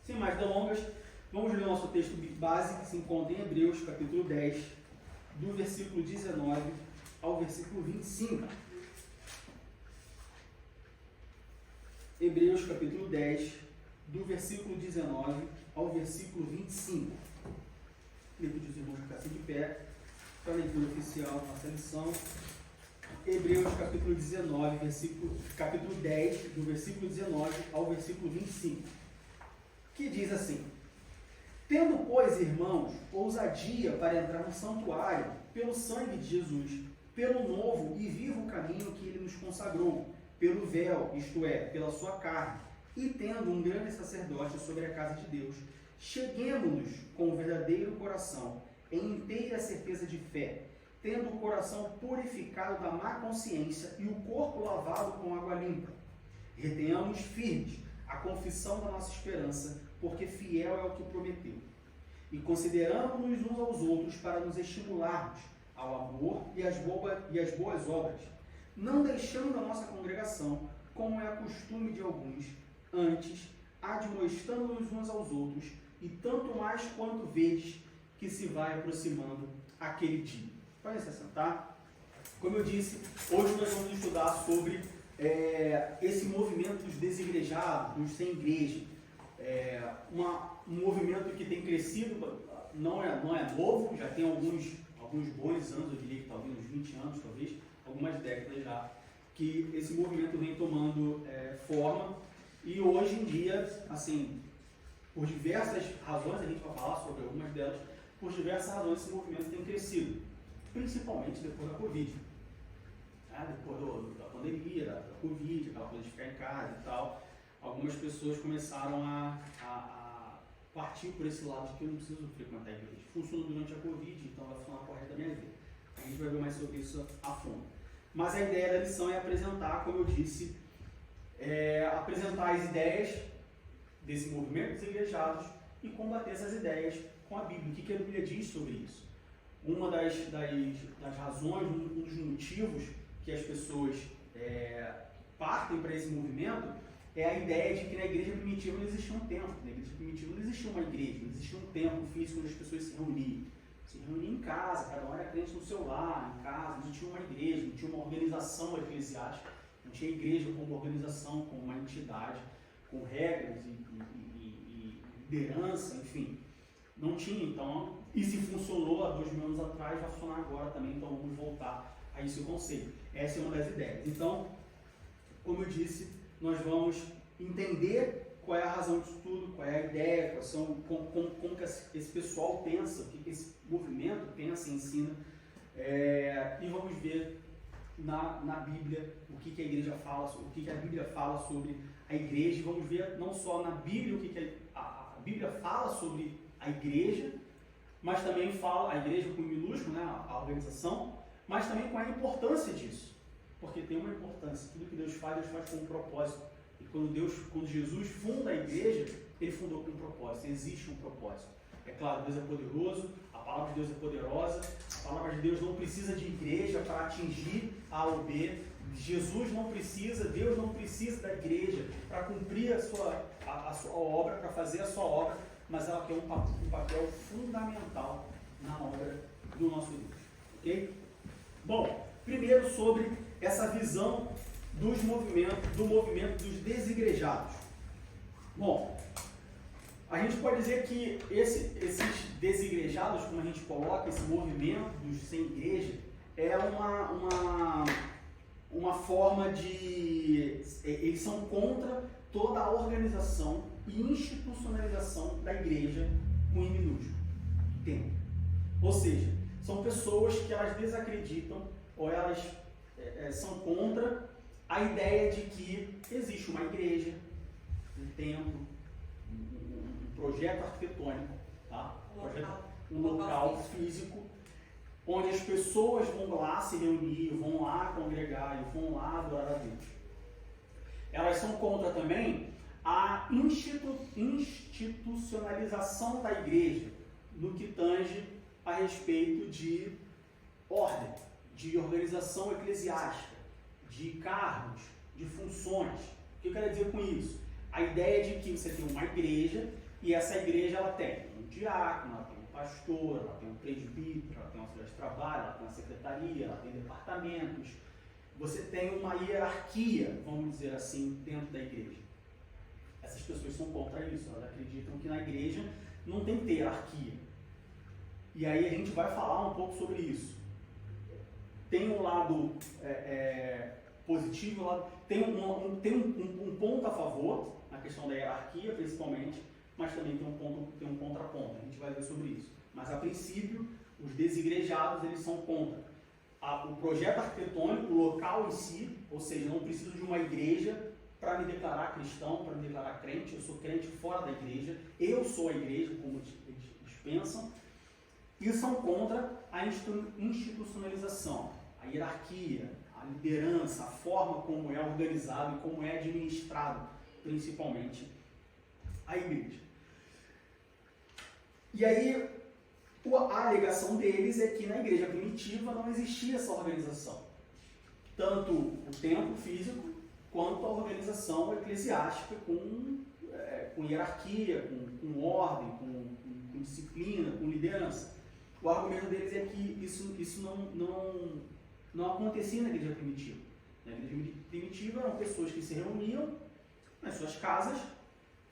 Sem mais delongas, vamos ler o nosso texto base que se encontra em Hebreus, capítulo 10, do versículo 19 ao versículo 25. Hebreus, capítulo 10, do versículo 19 ao versículo 25. Queria pedir os irmãos ficassem de pé para a leitura oficial da nossa lição. Hebreus, capítulo 10, do versículo 19 ao versículo 25, que diz assim: Tendo, pois, irmãos, ousadia para entrar no santuário, pelo sangue de Jesus, pelo novo e vivo caminho que ele nos consagrou, pelo véu, isto é, pela sua carne, e tendo um grande sacerdote sobre a casa de Deus, cheguemo-nos com o verdadeiro coração, em inteira certeza de fé, tendo o coração purificado da má consciência e o corpo lavado com água limpa. Retenhamos firmes a confissão da nossa esperança, porque fiel é o que prometeu. E consideramos-nos uns aos outros para nos estimularmos ao amor e às boas obras, não deixando a nossa congregação, como é costume de alguns, antes admoestando-nos uns aos outros, e tanto mais quanto vedes que se vai aproximando aquele dia. Pode se sentar. Como eu disse, hoje nós vamos estudar sobre esse movimento dos desigrejados, dos sem igreja. Um movimento que tem crescido, não é novo, já tem alguns bons anos, eu diria que talvez uns 20 anos, talvez, algumas décadas já, que esse movimento vem tomando forma, e hoje em dia, assim, por diversas razões, a gente vai falar sobre algumas delas, por diversas razões esse movimento tem crescido, principalmente depois da Covid. Depois da pandemia, da Covid, aquela coisa de ficar em casa e tal, algumas pessoas começaram a partir por esse lado de que eu não preciso frequentar a igreja. Funciona durante a Covid, então vai funcionar com o resto da minha vida. A gente vai ver mais sobre isso a fundo. Mas a ideia da lição é apresentar, como eu disse, apresentar as ideias desse movimento dos igrejados e combater essas ideias com a Bíblia. O que a Bíblia diz sobre isso? Uma das razões, um dos motivos que as pessoas partem para esse movimento é a ideia de que na igreja primitiva não existia um templo, na igreja primitiva não existia uma igreja, não existia um templo físico onde as pessoas se reuniam. Se reuniam em casa, cada um era crente no seu lar, em casa, não tinha uma igreja, não tinha uma organização eclesiástica, não tinha igreja como organização, como uma entidade, com regras e liderança, enfim. Não tinha, então, e se funcionou há 2000 anos atrás, vai funcionar agora também, então vamos voltar a esse conceito. Essa é uma das ideias. Então, como eu disse, nós vamos entender qual é a razão disso tudo, qual é a ideia, como que esse pessoal pensa, o que esse movimento pensa e ensina, e vamos ver na Bíblia o que a igreja fala, o que a Bíblia fala sobre a igreja, e vamos ver não só na Bíblia o que a Bíblia fala sobre a igreja, mas também fala, a igreja com minúsculo, né, a organização, mas também qual é a importância disso. Porque tem uma importância, tudo que Deus faz com um propósito. E quando Jesus funda a igreja, ele fundou com um propósito, existe um propósito. É claro, Deus é poderoso, a palavra de Deus é poderosa, a palavra de Deus não precisa de igreja para atingir A ou B. Jesus não precisa, Deus não precisa da igreja para cumprir a sua obra, para fazer a sua obra, mas ela tem um papel fundamental na obra do nosso Deus. Ok? Bom, primeiro sobre essa visão do movimento dos desigrejados. Bom, a gente pode dizer que esses desigrejados, como a gente coloca, esse movimento dos sem igreja, é uma forma de... Eles são contra toda a organização e institucionalização da igreja com I minúsculo. Tempo. Ou seja, são pessoas que elas desacreditam ou elas são contra a ideia de que existe uma igreja, um templo, um projeto arquitetônico, tá? Um local físico, onde as pessoas vão lá se reunir, vão lá congregar e vão lá adorar a Deus. Elas são contra também a institucionalização da igreja, no que tange a respeito de ordem, de organização eclesiástica, de cargos, de funções. O que eu quero dizer com isso? A ideia de que você tem uma igreja E essa igreja, ela tem um diácono, ela tem um pastor, ela tem um presbítero, ela tem um auxiliar de trabalho, ela tem uma secretaria, ela tem departamentos. Você tem uma hierarquia, vamos dizer assim, dentro da igreja. Essas pessoas são contra isso, elas acreditam que na igreja não tem que ter hierarquia. E aí a gente vai falar um pouco sobre isso. Tem um lado positivo, tem um ponto a favor, na questão da hierarquia principalmente, mas também tem um contraponto, a gente vai ver sobre isso. Mas a princípio, os desigrejados, eles são contra o projeto arquitetônico, o local em si, ou seja, eu não preciso de uma igreja para me declarar cristão, para me declarar crente, eu sou crente fora da igreja, eu sou a igreja, como eles pensam, e são contra a institucionalização, a hierarquia, a liderança, a forma como é organizado e como é administrado, principalmente, a igreja. E aí, a alegação deles é que na igreja primitiva não existia essa organização. Tanto o templo físico, quanto a organização eclesiástica com hierarquia, com ordem, com disciplina, com liderança. O argumento deles é que isso não acontecia na igreja primitiva. Na igreja primitiva eram pessoas que se reuniam nas suas casas,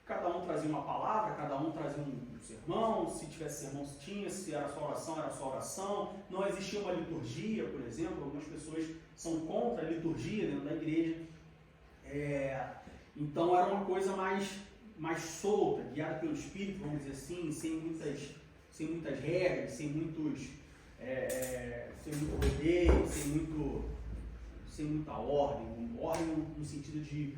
cada um trazia uma palavra, cada um trazia um sermão, se tivesse sermão se tinha, se era só oração, era só oração, não existia uma liturgia, por exemplo, algumas pessoas são contra a liturgia dentro da igreja, então era uma coisa mais solta, guiada pelo Espírito, vamos dizer assim, sem muitas regras, sem muito rodeio, sem muita ordem no sentido de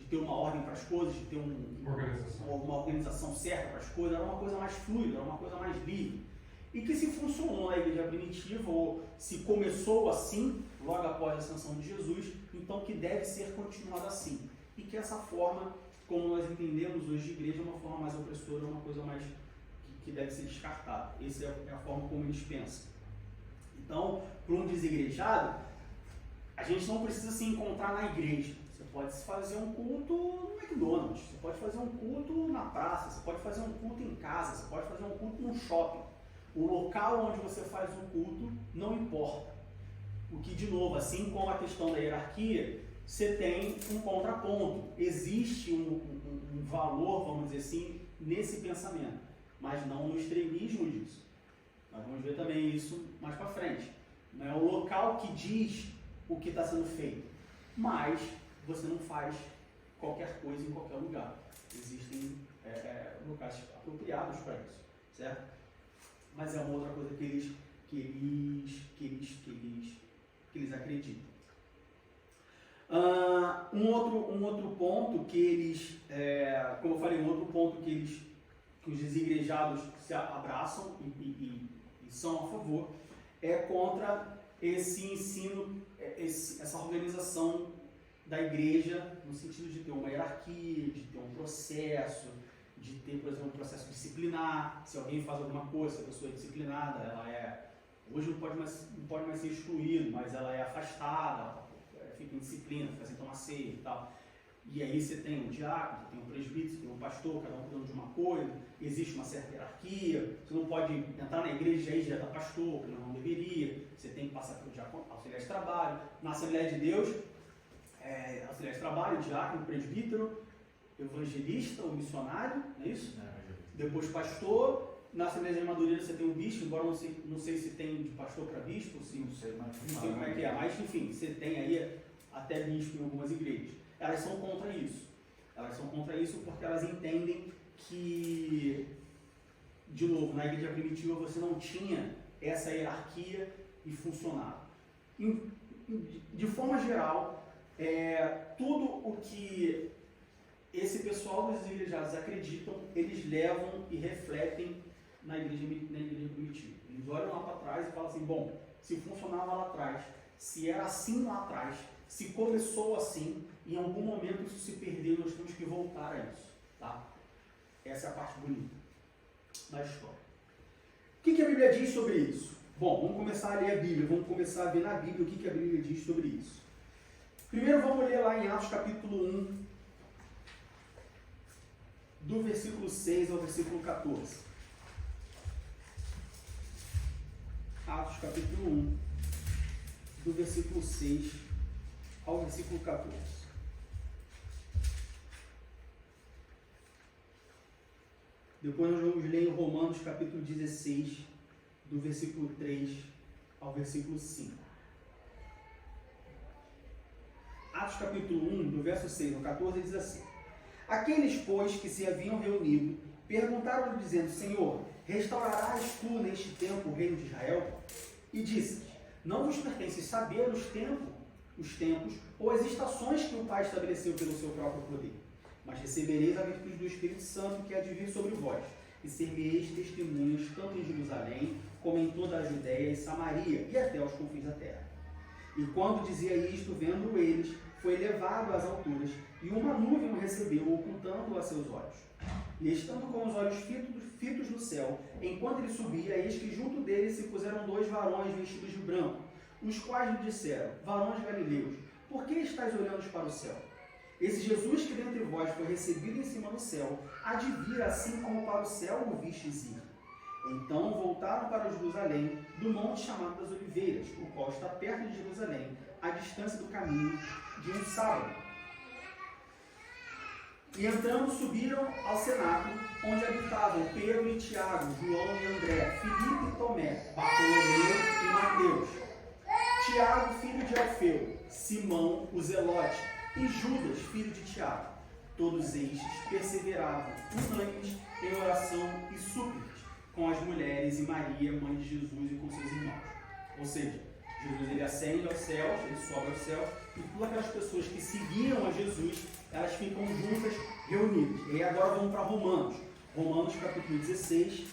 ter uma ordem para as coisas, de ter uma organização certa para as coisas, era uma coisa mais fluida, era uma coisa mais livre. E que se funcionou na igreja primitiva, ou se começou assim, logo após a ascensão de Jesus, então que deve ser continuado assim. E que essa forma, como nós entendemos hoje de igreja, é uma forma mais opressora, uma coisa mais que deve ser descartada. Essa é a forma como eles pensam. Então, para um desigrejado, a gente não precisa se encontrar na igreja. Você pode fazer um culto no McDonald's, você pode fazer um culto na praça, você pode fazer um culto em casa, você pode fazer um culto no shopping. O local onde você faz o culto não importa. O que, de novo, assim como a questão da hierarquia, você tem um contraponto. Existe um valor, vamos dizer assim, nesse pensamento, mas não no extremismo disso. Nós vamos ver também isso mais para frente. Não é o local que diz o que está sendo feito, mas você não faz qualquer coisa em qualquer lugar. Existem locais apropriados para isso, certo? Mas é uma outra coisa que eles acreditam. Um outro ponto que eles, como eu falei, um outro ponto que os desigrejados se abraçam e são a favor, é contra esse ensino, essa organização da igreja, no sentido de ter uma hierarquia, de ter um processo, de ter, por exemplo, um processo disciplinar. Se alguém faz alguma coisa, se a pessoa é disciplinada, hoje não pode mais ser excluído, mas ela é afastada, fica em disciplina, fica sem tomar ceia e tal. E aí você tem um diácono, você tem um presbítero, você tem um pastor, cada um cuidando de uma coisa, existe uma certa hierarquia, você não pode entrar na igreja e já ir direto a pastor, porque não deveria, você tem que passar pelo diácono, auxiliar de trabalho. Na Assembleia de Deus, auxiliar de trabalho, diácono, presbítero, evangelista ou missionário, não é isso? Depois pastor. Na Assembleia de Madureira você tem um bispo, embora não sei se tem de pastor para bispo, não sei como é que é, mas enfim, você tem aí até bispo em algumas igrejas. Elas são contra isso. Elas são contra isso porque elas entendem que, de novo, na igreja primitiva você não tinha essa hierarquia e funcionava. De forma geral, tudo o que esse pessoal dos igrejados acreditam, eles levam e refletem na igreja primitiva. Eles olham lá para trás e falam assim, bom, se funcionava lá atrás, se era assim lá atrás, se começou assim, em algum momento isso se perdeu, nós temos que voltar a isso, tá? Essa é a parte bonita da história. O que a Bíblia diz sobre isso? Bom, vamos começar a ler a Bíblia, vamos começar a ver na Bíblia o que a Bíblia diz sobre isso. Primeiro vamos ler lá em Atos capítulo 1, do versículo 6 ao versículo 14. Atos capítulo 1, do versículo 6 ao versículo 14. Depois nós vamos ler em Romanos capítulo 16, do versículo 3 ao versículo 5. Atos capítulo 1, do verso 6 ao 14, diz assim: Aqueles, pois, que se haviam reunido, perguntaram-lhe, dizendo: Senhor, restaurarás tu neste tempo o reino de Israel? E disse: Não vos pertence saber os tempos ou as estações que o Pai estabeleceu pelo seu próprio poder. Mas recebereis a virtude do Espírito Santo que há de vir sobre vós, e ser-me-eis testemunhas tanto em Jerusalém, como em toda a Judéia e Samaria, e até aos confins da terra. E quando dizia isto, vendo eles, foi levado às alturas, e uma nuvem o recebeu, ocultando-o a seus olhos. E estando com os olhos fitos no céu, enquanto ele subia, eis que junto dele se puseram 2 varões vestidos de branco, os quais lhe disseram: Varões galileus, por que estáis olhando para o céu? Esse Jesus que dentre vós foi recebido em cima do céu, há de vir assim como para o céu o vistes ir. Então voltaram para Jerusalém, do monte chamado das Oliveiras, o qual está perto de Jerusalém, à distância do caminho de um sábado. E entrando, subiram ao cenáculo, onde habitavam Pedro e Tiago, João e André, Filipe e Tomé, Bartolomeu e Mateus, Tiago, filho de Alfeu, Simão, o Zelote, e Judas, filho de Tiago. Todos estes perseveravam, unânimes em oração e súplicas, com as mulheres e Maria, mãe de Jesus, e com seus irmãos. Ou seja, Jesus ele ascende aos céus, ele sobe aos céus, e todas aquelas pessoas que seguiam a Jesus, elas ficam juntas, reunidas. E agora vamos para Romanos. Romanos capítulo 16,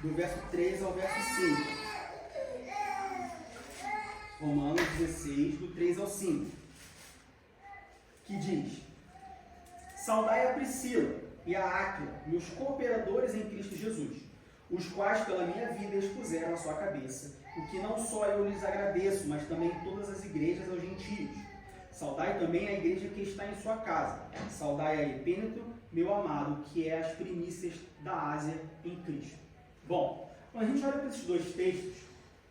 do verso 3 ao verso 5. Romanos 16, do 3 ao 5. Que diz: Saudai a Priscila e a Áquila, meus cooperadores em Cristo Jesus, os quais pela minha vida expuseram a sua cabeça, o que não só eu lhes agradeço, mas também todas as igrejas aos gentios. Saudai também a igreja que está em sua casa. Saudai a Epêneto, meu amado, que é as primícias da Ásia em Cristo. Bom, quando a gente olha para esses 2 textos,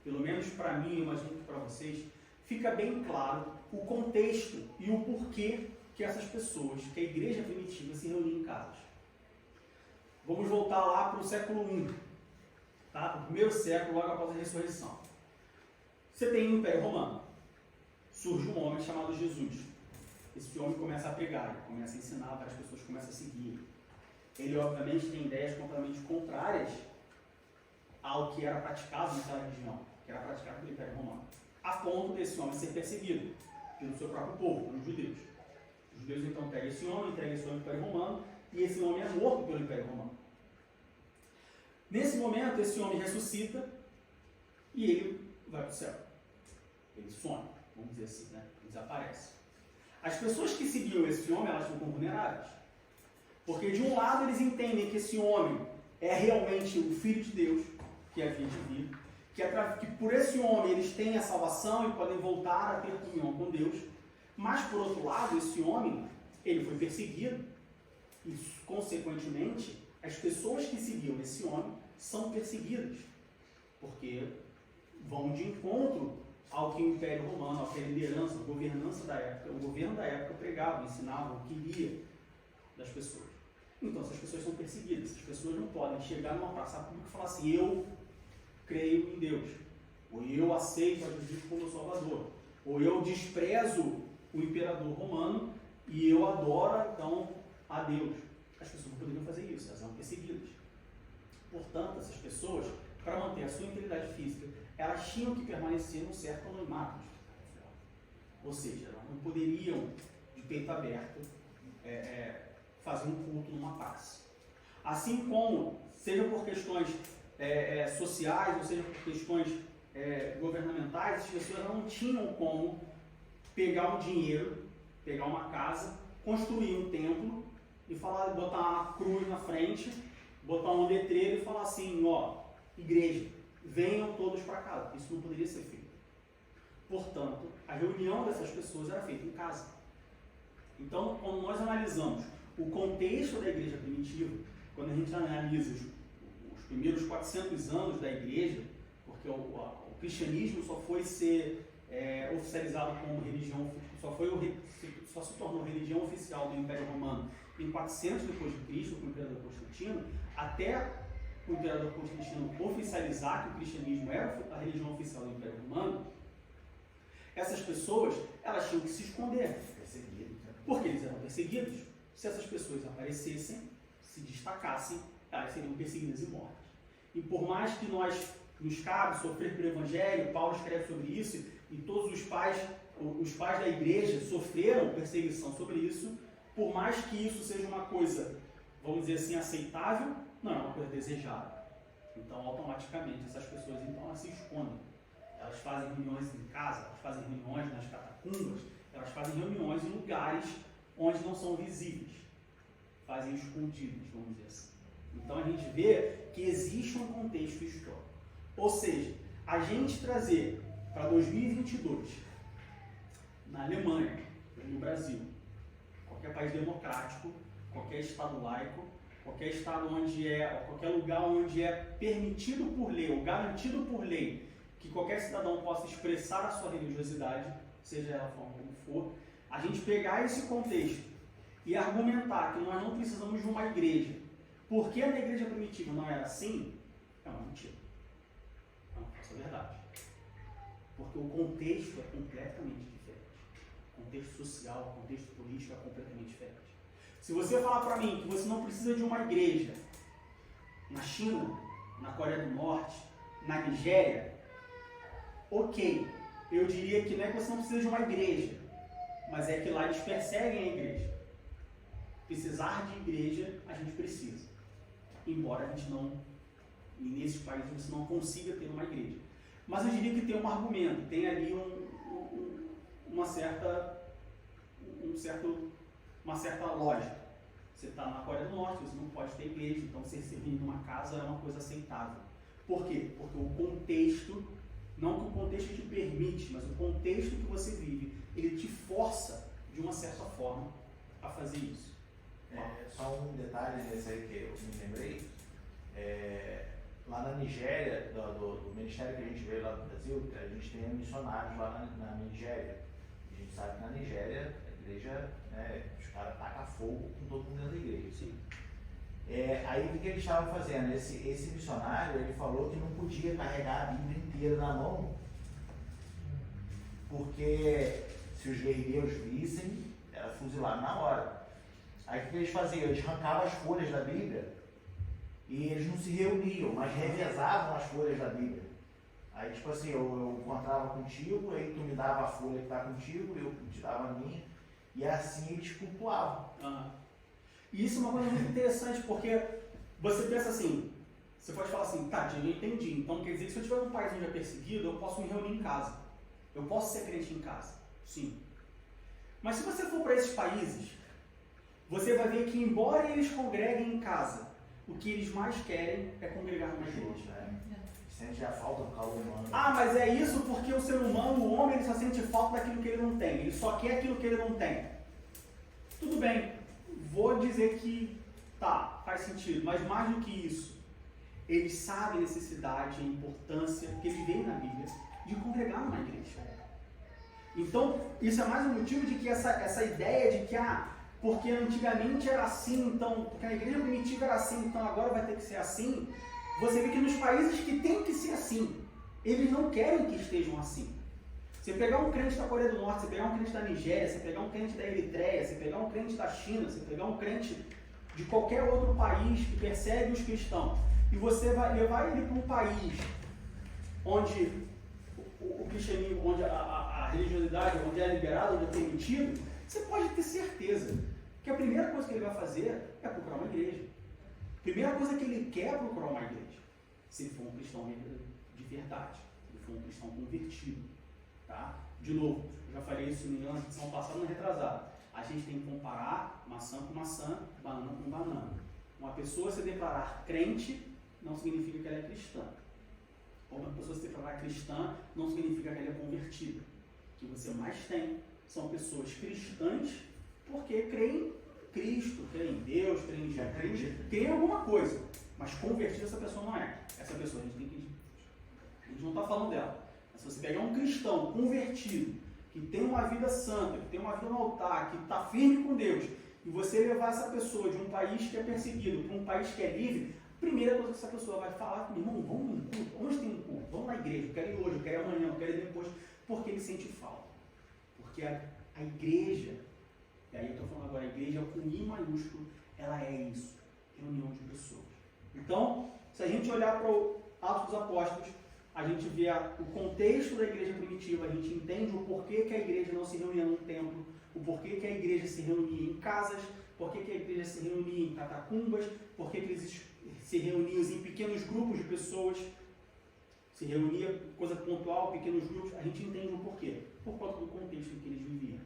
pelo menos para mim, eu imagino que para vocês, fica bem claro o contexto e o porquê que essas pessoas, que a igreja primitiva, se reuniam em casas. Vamos voltar lá para o século I, tá? O primeiro século, logo após a ressurreição. Você tem o Império Romano. Surge um homem chamado Jesus. Esse homem começa a pregar, ele começa a ensinar, várias pessoas começam a seguir. Ele, obviamente, tem ideias completamente contrárias ao que era praticado naquela região, que era praticado pelo Império Romano, a ponto desse homem ser perseguido pelo seu próprio povo, pelos judeus. Os judeus então pegam esse homem, entregam esse homem ao Império Romano, e esse homem é morto pelo Império Romano. Nesse momento, esse homem ressuscita e ele vai para o céu. Ele some, vamos dizer assim, né? Ele desaparece. As pessoas que seguiam esse homem, elas ficam vulneráveis. Porque de um lado eles entendem que esse homem é realmente o Filho de Deus, que havia de vir, que por esse homem eles têm a salvação e podem voltar a ter comunhão com Deus. Mas, por outro lado, esse homem, ele foi perseguido e, consequentemente, as pessoas que seguiam esse homem são perseguidas, porque vão de encontro ao que o Império Romano, ao que a liderança, a governança da época, o governo da época pregava, ensinava, o que queria das pessoas. Então, essas pessoas são perseguidas. Essas pessoas não podem chegar numa praça pública e falar assim: eu creio em Deus, ou eu aceito a Jesus como Salvador, ou eu desprezo o imperador romano e eu adoro, então, a Deus. As pessoas não poderiam fazer isso, elas eram perseguidas. Portanto, essas pessoas, para manter a sua integridade física, elas tinham que permanecer num certo anonimato. Ou seja, elas não poderiam, de peito aberto, fazer um culto numa praça. Assim como, seja por questões sociais, ou seja por questões governamentais, as pessoas não tinham como pegar um dinheiro, pegar uma casa, construir um templo e botar uma cruz na frente, botar um letreiro e falar assim: ó, igreja, venham todos para casa. Isso não poderia ser feito. Portanto, a reunião dessas pessoas era feita em casa. Então, quando nós analisamos o contexto da igreja primitiva, quando a gente analisa os primeiros 400 anos da igreja, porque o cristianismo só foi ser oficializado como religião, só se tornou religião oficial do Império Romano em 400 depois de Cristo, com o imperador Constantino, até o imperador Constantino oficializar que o cristianismo era a religião oficial do Império Romano. Essas pessoas, elas tinham que se esconder, porque eles eram perseguidos. Se essas pessoas aparecessem, se destacassem, elas seriam perseguidas e mortas. E por mais que nos cabe sofrer pelo Evangelho, Paulo escreve sobre isso, e todos os pais da igreja sofreram perseguição sobre isso, por mais que isso seja uma coisa, vamos dizer assim, aceitável, não é uma coisa desejada. Então, automaticamente, essas pessoas então elas se escondem. Elas fazem reuniões em casa, elas fazem reuniões nas catacumbas, elas fazem reuniões em lugares onde não são visíveis. Fazem escondidos, vamos dizer assim. Então, a gente vê que existe um contexto histórico. Ou seja, a gente trazer para 2022, na Alemanha, no Brasil, qualquer país democrático, qualquer estado laico, qualquer estado qualquer lugar onde é permitido por lei ou garantido por lei que qualquer cidadão possa expressar a sua religiosidade, seja ela a forma como for, a gente pegar esse contexto e argumentar que nós não precisamos de uma igreja, porque na igreja primitiva não era assim, é uma mentira. É uma falsa verdade. Porque o contexto é completamente diferente. O contexto social, o contexto político é completamente diferente. Se você falar para mim que você não precisa de uma igreja na China, na Coreia do Norte, na Nigéria, ok, eu diria que não é que você não precisa de uma igreja, mas é que lá eles perseguem a igreja. Precisar de igreja, a gente precisa. Embora a gente não, e nesses países você não consiga ter uma igreja. Mas eu diria que tem um argumento, tem ali uma certa lógica. Você está na Coreia do Norte, você não pode ter igreja, então você se reunir numa casa é uma coisa aceitável. Por quê? Porque o contexto, não que o contexto te permite, mas o contexto que você vive, ele te força, de uma certa forma, a fazer isso. Só um detalhe nesse aí que eu me lembrei. Lá na Nigéria, do ministério que a gente veio lá do Brasil, a gente tem missionários lá na Nigéria. A gente sabe que na Nigéria, a igreja, os caras tacam fogo com todo mundo dentro da igreja. Sim. Aí o que eles estavam fazendo? Esse missionário, ele falou que não podia carregar a Bíblia inteira na mão, porque se os guerreiros vissem, era fuzilado na hora. Aí o que eles faziam? Eles arrancavam as folhas da Bíblia e eles não se reuniam, mas revezavam as folhas da Bíblia. Aí tipo assim, eu encontrava contigo, aí tu me dava a folha que está contigo, eu te dava a minha, e assim eles cultuavam. E isso é uma coisa muito interessante, porque você pensa assim, você pode falar assim, tá, eu entendi, então quer dizer que se eu estiver num país onde é perseguido, eu posso me reunir em casa, eu posso ser crente em casa, sim. Mas se você for para esses países, você vai ver que embora eles congreguem em casa, o que eles mais querem é congregar numa igreja. Sente a falta do calor humano. Ah, mas é isso porque o ser humano, o homem, ele só sente falta daquilo que ele não tem. Ele só quer aquilo que ele não tem. Tudo bem, vou dizer que tá, faz sentido, mas mais do que isso, eles sabem a necessidade, a importância que eles veem na Bíblia de congregar numa igreja. Então, isso é mais um motivo de que essa ideia de que, porque antigamente era assim, então, porque a igreja primitiva era assim, então agora vai ter que ser assim. Você vê que nos países que tem que ser assim, eles não querem que estejam assim. Você pegar um crente da Coreia do Norte, você pegar um crente da Nigéria, você pegar um crente da Eritreia, você pegar um crente da China, você pegar um crente de qualquer outro país que persegue os cristãos, e você vai levar ele para um país onde o cristianismo, onde a religiosidade, onde é liberado, onde é permitido, você pode ter certeza que a primeira coisa que ele vai fazer é procurar uma igreja. A primeira coisa que ele quer é procurar uma igreja, se ele for um cristão de verdade, se ele for um cristão convertido. Tá? De novo, eu já falei isso na lição passada, na retrasada. A gente tem que comparar maçã com maçã, banana com banana. Uma pessoa se declarar crente não significa que ela é cristã. Ou uma pessoa se declarar cristã não significa que ela é convertida. O que você mais tem são pessoas cristãs porque creem Cristo, crê em Deus, crê em Jesus, crê em alguma coisa, mas convertida essa pessoa não é. Essa pessoa a gente não está falando dela. Mas se você pegar um cristão convertido, que tem uma vida santa, que tem uma vida no altar, que está firme com Deus, e você levar essa pessoa de um país que é perseguido para um país que é livre, a primeira coisa que essa pessoa vai falar, meu irmão, vamos num culto, onde tem um culto? Vamos na igreja, eu quero ir hoje, eu quero ir amanhã, eu quero ir depois, porque ele sente falta. Porque a igreja, e aí eu estou falando agora, a igreja com I maiúsculo, ela é isso, reunião de pessoas. Então, se a gente olhar para o Atos dos Apóstolos, a gente vê o contexto da igreja primitiva, a gente entende o porquê que a igreja não se reunia num templo, o porquê que a igreja se reunia em casas, porquê que a igreja se reunia em catacumbas, porquê que eles se reuniam em pequenos grupos de pessoas, se reunia coisa pontual, pequenos grupos, a gente entende o porquê, por conta do contexto em que eles viviam.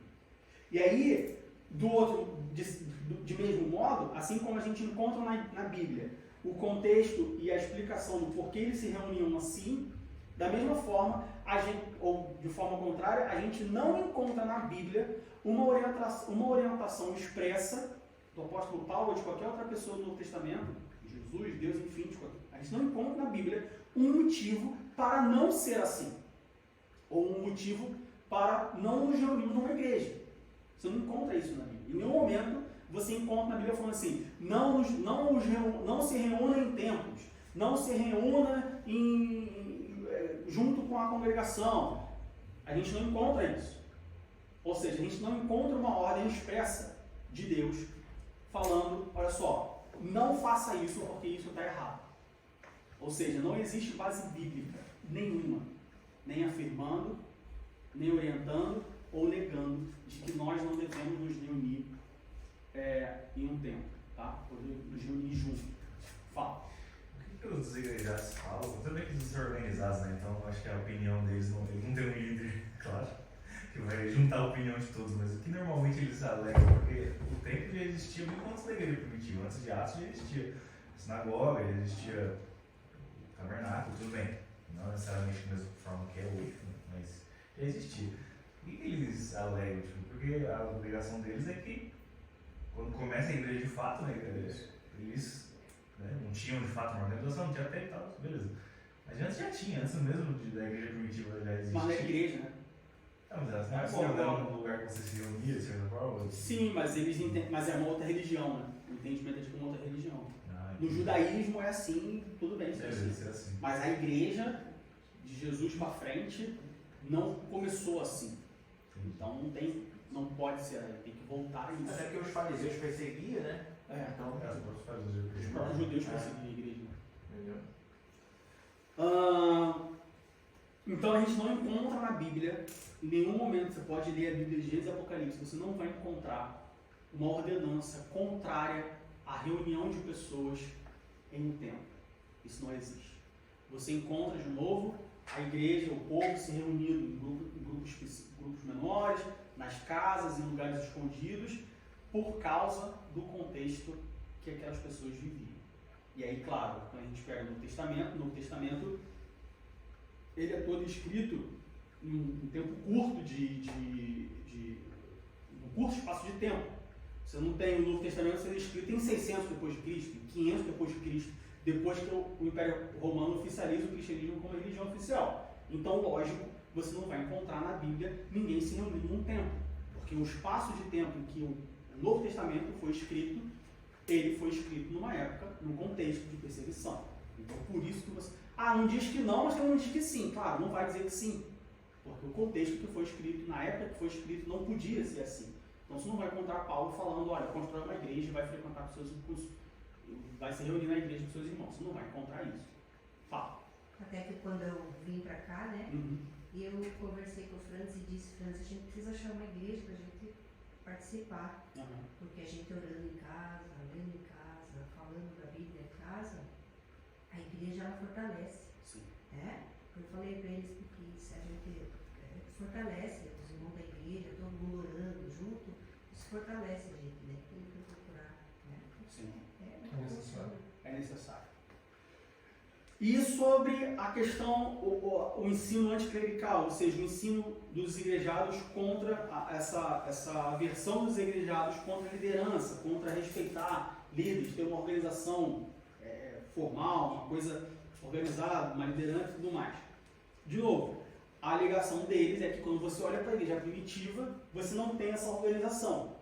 E aí, de mesmo modo, assim como a gente encontra na Bíblia o contexto e a explicação do porquê eles se reuniam assim, da mesma forma, ou de forma contrária, a gente não encontra na Bíblia uma orientação expressa do apóstolo Paulo ou de qualquer outra pessoa do Novo Testamento, Jesus, Deus, enfim, a gente não encontra na Bíblia um motivo para não ser assim, ou um motivo para não nos reunirmos numa igreja. Você não encontra isso na Bíblia. Em nenhum momento você encontra na Bíblia falando assim, não se reúna em templos, não se reúna junto com a congregação. A gente não encontra isso. Ou seja, a gente não encontra uma ordem expressa de Deus falando, olha só, não faça isso porque isso está errado. Ou seja, não existe base bíblica nenhuma, nem afirmando, nem orientando ou negando de que nós não devemos nos reunir em um tempo, tá? Ou nos reunir juntos. Fala. O que os igrejados falam? Também que os organizados, né? Então acho que a opinião deles eles não tem um líder, claro, que vai juntar a opinião de todos, mas o que normalmente eles alegam, porque o templo já existia muito antes da igreja primitiva, antes de Atos já existia a sinagoga, já existia o tabernáculo, tudo bem, não necessariamente da mesma forma que é hoje, mas já existia. O que eles alegam? Tipo, porque a obrigação deles é que quando começa a igreja de fato, né, eles não tinham de fato uma organização, não tinha até e tal, beleza. Mas antes já tinha, antes mesmo da igreja primitiva já existia. Mas na igreja, né? Não, mas não é sinagoga um lugar que você se reunia, de certa forma? Sim, mas eles entendem, mas é uma outra religião, né? O entendimento é de uma outra religião. No judaísmo é assim, tudo bem, isso é assim. Mas a igreja de Jesus para frente não começou assim. Então não pode ser, tem que voltar a isso. Até porque os fariseus perseguiam, né? Então, os próprios judeus perseguiam a igreja. Entendeu? Então a gente não encontra na Bíblia, em nenhum momento, você pode ler a Bíblia de Gênesis e Apocalipse, você não vai encontrar uma ordenança contrária à reunião de pessoas em um templo. Isso não existe. Você encontra de novo a igreja, o povo se reunindo em grupos menores, nas casas, em lugares escondidos, por causa do contexto que aquelas pessoas viviam. E aí, claro, quando a gente pega o Novo Testamento, ele é todo escrito em um tempo curto um curto espaço de tempo. Você não tem o Novo Testamento sendo escrito em 600 depois de Cristo, em 500 depois de Cristo, depois que o Império Romano oficializa o cristianismo como religião oficial. Então, lógico, você não vai encontrar na Bíblia ninguém se reunindo num templo, porque o espaço de tempo em que o Novo Testamento foi escrito, ele foi escrito numa época, num contexto de perseguição. Então, por isso que você... não diz que não, mas também não diz que sim. Claro, não vai dizer que sim, porque o contexto que foi escrito, na época que foi escrito, não podia ser assim. Então, você não vai encontrar Paulo falando, olha, constrói uma igreja e vai frequentar com seus irmãos, vai se reunir na igreja com seus irmãos. Você não vai encontrar isso. Fala. Até que quando eu vim pra cá, né, e eu conversei com o Franz e disse, Franz, a gente precisa achar uma igreja pra gente participar, porque a gente orando em casa, lendo em casa, falando da Bíblia em casa, a igreja ela fortalece. Sim. Eu falei para eles porque se a gente fortalece os irmãos da igreja, todo mundo orando junto, isso fortalece a gente, né? Tem que procurar, né? Sim. É necessário. É necessário. E sobre a questão, o ensino anticlerical, ou seja, o ensino dos igrejados contra essa aversão dos igrejados contra a liderança, contra respeitar líderes, ter uma organização formal, uma coisa organizada, uma liderança e tudo mais. De novo, a alegação deles é que quando você olha para a igreja primitiva, você não tem essa organização.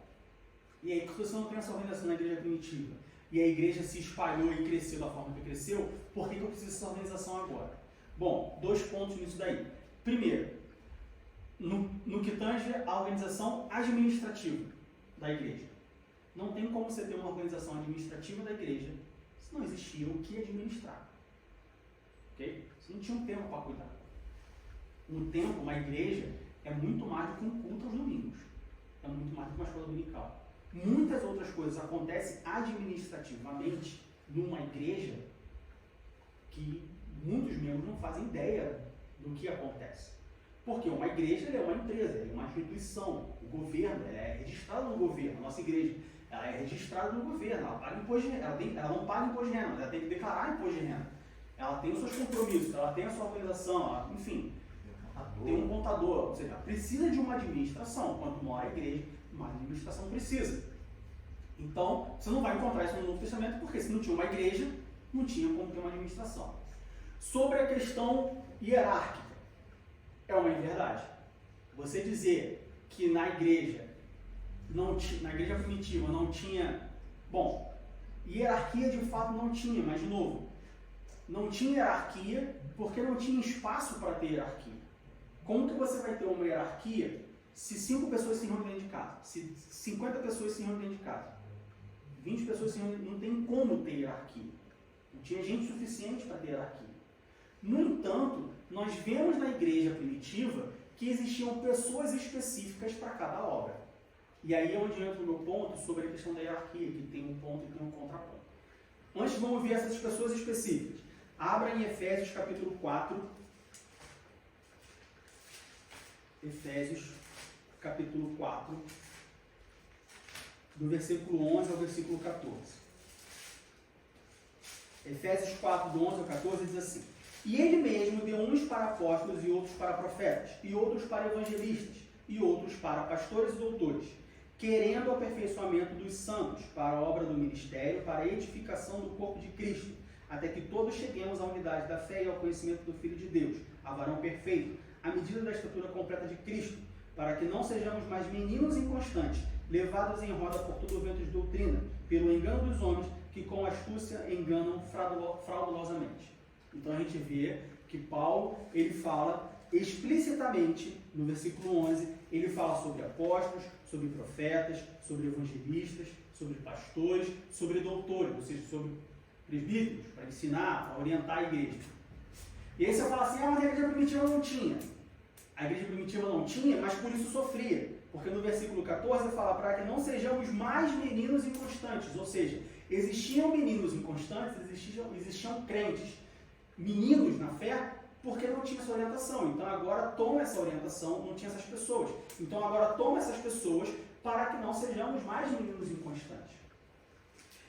E aí, quando você não tem essa organização na igreja primitiva, e a igreja se espalhou e cresceu da forma que cresceu, por que eu preciso dessa organização agora? Bom, 2 pontos nisso daí. Primeiro, no que tange a organização administrativa da igreja. Não tem como você ter uma organização administrativa da igreja se não existia o que administrar. Ok? Você não tinha um tempo para cuidar. Um tempo, uma igreja, é muito mais do que um culto aos domingos. É muito mais do que uma escola dominical. Muitas outras coisas acontecem administrativamente numa igreja que muitos membros não fazem ideia do que acontece. Porque uma igreja é uma empresa, é uma instituição. O governo, ela é registrada no governo. A nossa igreja, ela é registrada no governo. Ela paga imposto de renda. Ela não paga imposto de renda, mas ela tem que declarar imposto de renda. Ela tem os seus compromissos, ela tem a sua organização, enfim. Tem um contador, ou seja, precisa de uma administração. Quanto maior a igreja, mais administração precisa. Então, você não vai encontrar isso no Novo Testamento, porque se não tinha uma igreja, não tinha como ter uma administração. Sobre a questão hierárquica, é uma inverdade. Você dizer que na igreja primitiva não tinha, bom, hierarquia de fato não tinha, mas de novo, não tinha hierarquia porque não tinha espaço para ter hierarquia. Como que você vai ter uma hierarquia se 5 pessoas se reúnem dentro de casa? Se 50 pessoas se reúnem dentro de casa? 20 pessoas se reúnem, não tem como ter hierarquia. Não tinha gente suficiente para ter hierarquia. No entanto, nós vemos na igreja primitiva que existiam pessoas específicas para cada obra. E aí é onde entra o meu ponto sobre a questão da hierarquia, que tem um ponto e tem um contraponto. Antes vamos ver essas pessoas específicas. Abra em Efésios capítulo 4. Efésios capítulo 4, do versículo 11 ao versículo 14. Efésios 4, do 11 ao 14, diz assim: E ele mesmo deu uns para apóstolos e outros para profetas, e outros para evangelistas, e outros para pastores e doutores, querendo o aperfeiçoamento dos santos, para a obra do ministério, para a edificação do corpo de Cristo, até que todos cheguemos à unidade da fé e ao conhecimento do Filho de Deus, a varão perfeito, à medida da estatura completa de Cristo, para que não sejamos mais meninos inconstantes, levados em roda por todo o vento de doutrina, pelo engano dos homens, que com astúcia enganam fraudulosamente. Então a gente vê que Paulo, ele fala explicitamente, no versículo 11, ele fala sobre apóstolos, sobre profetas, sobre evangelistas, sobre pastores, sobre doutores, ou seja, sobre presbíteros, para ensinar, para orientar a igreja. E aí você fala assim, mas a igreja primitiva não tinha. A igreja primitiva não tinha, mas por isso sofria. Porque no versículo 14 fala para que não sejamos mais meninos inconstantes. Ou seja, existiam meninos inconstantes, existiam crentes, meninos na fé, porque não tinha essa orientação. Então agora toma essa orientação, não tinha essas pessoas. Então agora toma essas pessoas para que não sejamos mais meninos inconstantes.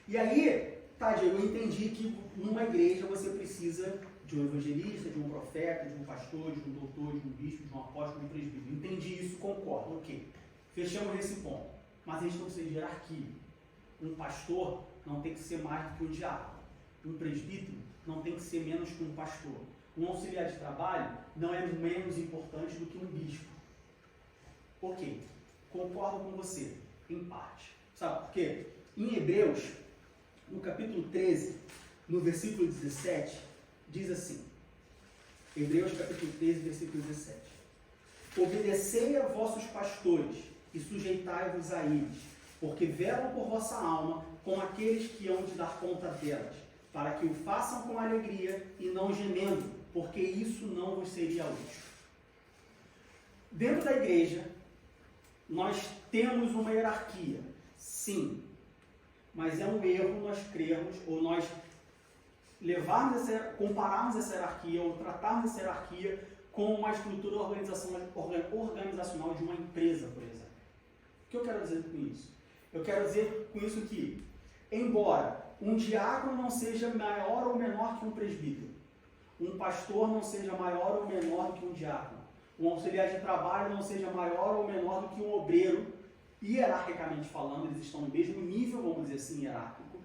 E aí, Diego, eu entendi que numa igreja você precisa de um evangelista, de um profeta, de um pastor, de um doutor, de um bispo, de um apóstolo, de um presbítero. Entendi isso, concordo, ok. Fechamos nesse ponto. Mas a gente não precisa de hierarquia. Um pastor não tem que ser mais do que um diácono. Um presbítero não tem que ser menos que um pastor. Um auxiliar de trabalho não é menos importante do que um bispo. Ok, concordo com você, em parte. Sabe por quê? Em Hebreus, no capítulo 13, no versículo 17, diz assim, Hebreus capítulo 13, versículo 17: Obedecei a vossos pastores e sujeitai-vos a eles, porque velam por vossa alma com aqueles que hão de dar conta delas, para que o façam com alegria e não gemendo, porque isso não vos seria útil. Dentro da igreja, nós temos uma hierarquia, sim, mas é um erro nós crermos, ou nós compararmos essa hierarquia, ou tratarmos essa hierarquia com uma estrutura organizacional de uma empresa, por exemplo. O que eu quero dizer com isso? Eu quero dizer com isso que, embora um diácono não seja maior ou menor que um presbítero, um pastor não seja maior ou menor do que um diácono, um auxiliar de trabalho não seja maior ou menor do que um obreiro, hierarquicamente falando, eles estão no mesmo nível, vamos dizer assim, hierárquico,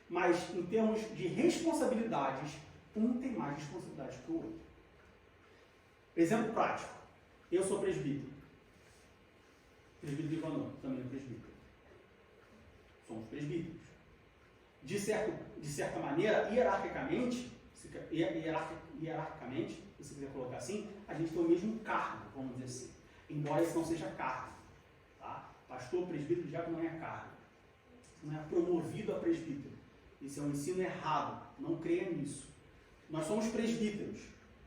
mas em termos de responsabilidades, um tem mais responsabilidade que o outro. Exemplo prático, eu sou presbítero. Presbítero de Ivanor, também é presbítero. Somos presbíteros. De certa maneira, hierarquicamente, se você quiser colocar assim, a gente tem o mesmo cargo, vamos dizer assim. Embora isso não seja cargo. Tá? Pastor, presbítero, diácono não é cargo. Não é promovido a presbítero. Isso é um ensino errado. Não creia nisso. Nós somos presbíteros.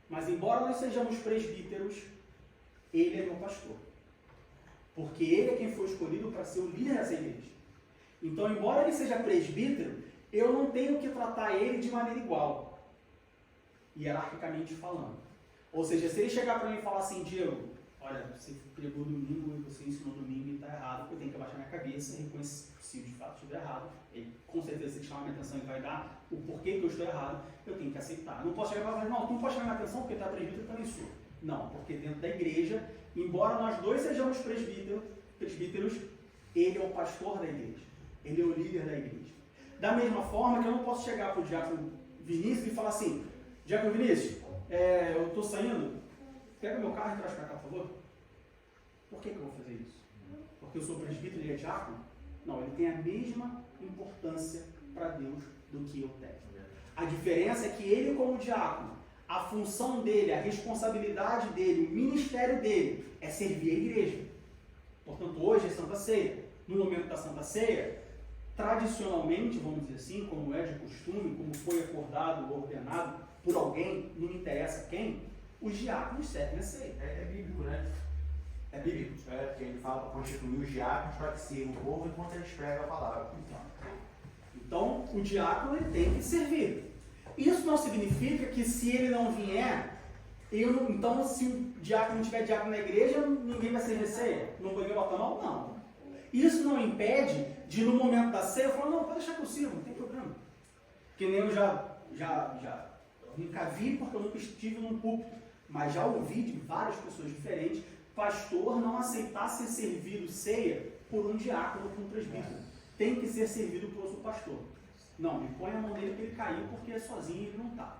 Mas embora nós sejamos presbíteros, ele é meu pastor. Porque ele é quem foi escolhido para ser o líder dessa igreja. Então, embora ele seja presbítero, eu não tenho que tratar ele de maneira igual, hierarquicamente falando. Ou seja, se ele chegar para mim e falar assim, Diego, olha, você pregou domingo e você ensinou domingo e está errado, eu tenho que abaixar minha cabeça e reconhecer se de fato estiver errado. Ele, com certeza, se chamar minha atenção e vai dar o porquê que eu estou errado, eu tenho que aceitar. Eu não posso chegar e falar, não, tu não pode chamar minha atenção porque está presbítero, eu também sou. Não, porque dentro da igreja, embora nós dois sejamos presbíteros, ele é o pastor da igreja. Ele é o líder da igreja. Da mesma forma que eu não posso chegar para o diácono Vinícius e falar assim, diácono Vinícius, eu estou saindo, pega meu carro e traz para cá, por favor. Por que eu vou fazer isso? Porque eu sou presbítero e ele é diácono? Não, ele tem a mesma importância para Deus do que eu tenho. A diferença é que ele, como diácono, a função dele, a responsabilidade dele, o ministério dele é servir a igreja. Portanto, hoje é Santa Ceia. No momento da Santa Ceia, tradicionalmente, vamos dizer assim, como é de costume, como foi acordado ou ordenado por alguém, não interessa quem, os diáconos servem a ceia. É bíblico, né? É bíblico. Porque ele fala para constituir os diáconos para que sirvam o povo enquanto eles pregam a palavra. Então, o diácono ele tem que servir. Isso não significa que se ele não vier, então se o diácono não tiver diácono na igreja, ninguém vai servir ceia? Não vai botar mal? Não. Isso não impede de, no momento da ceia, eu falar, não, pode deixar que eu sirvo, não tem problema. Que nem eu já nunca vi, porque eu nunca estive num púlpito, mas já ouvi de várias pessoas diferentes, pastor não aceitar ser servido ceia por um diácono ou por um presbítero. Tem que ser servido por outro pastor. Não, me põe a mão nele que ele caiu, porque sozinho ele não está.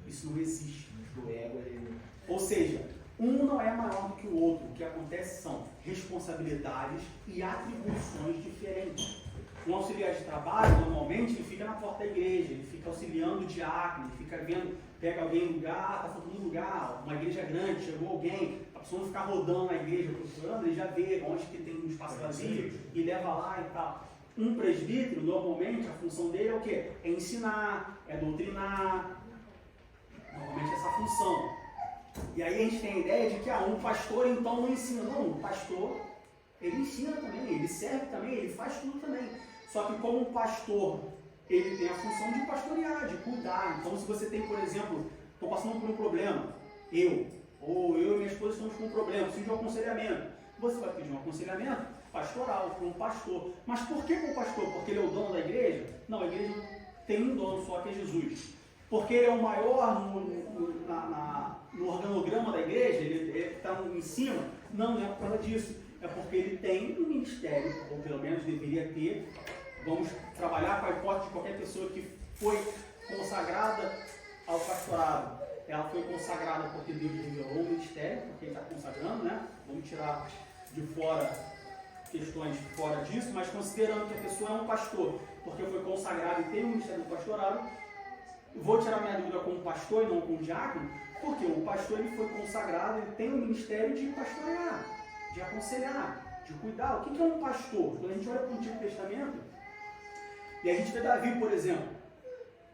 Isso não existe. Do ego, ele... Ou seja, um não é maior do que o outro. O que acontece são responsabilidades e atribuições diferentes. Um auxiliar de trabalho, normalmente, ele fica na porta da igreja, ele fica auxiliando o diácono, ele fica vendo, pega alguém no lugar, está faltando lugar, uma igreja grande, chegou alguém, a pessoa não ficar rodando na igreja procurando, ele já vê onde que tem um espaço vazio e leva lá e tal. Um presbítero, normalmente, a função dele é o quê? É ensinar, é doutrinar, normalmente essa função. E aí a gente tem a ideia de que um pastor então não ensina. Não, o pastor, ele ensina também, ele serve também, ele faz tudo também. Só que como um pastor, ele tem a função de pastorear, de cuidar. Então se você tem, por exemplo, estou passando por um problema, eu e minha esposa estamos com um problema, preciso de um aconselhamento. Você vai pedir um aconselhamento pastoral, para um pastor. Mas por que para o pastor? Porque ele é o dono da igreja? Não, a igreja tem um dono só, que é Jesus. Porque ele é o maior no organograma da igreja, ele está em cima? Não é por causa disso. É porque ele tem um ministério, ou pelo menos deveria ter. Vamos trabalhar com a hipótese de qualquer pessoa que foi consagrada ao pastorado. Ela foi consagrada porque Deus revelou o ministério, porque ele está consagrando, né? Vamos tirar de fora questões fora disso, mas considerando que a pessoa é um pastor, porque foi consagrado e tem um ministério do pastorado, vou tirar minha dúvida com o pastor e não com o diácono, porque o pastor ele foi consagrado, ele tem o ministério de pastorear, de aconselhar, de cuidar. O que é um pastor? Quando a gente olha para o Antigo Testamento, e a gente vê Davi, por exemplo.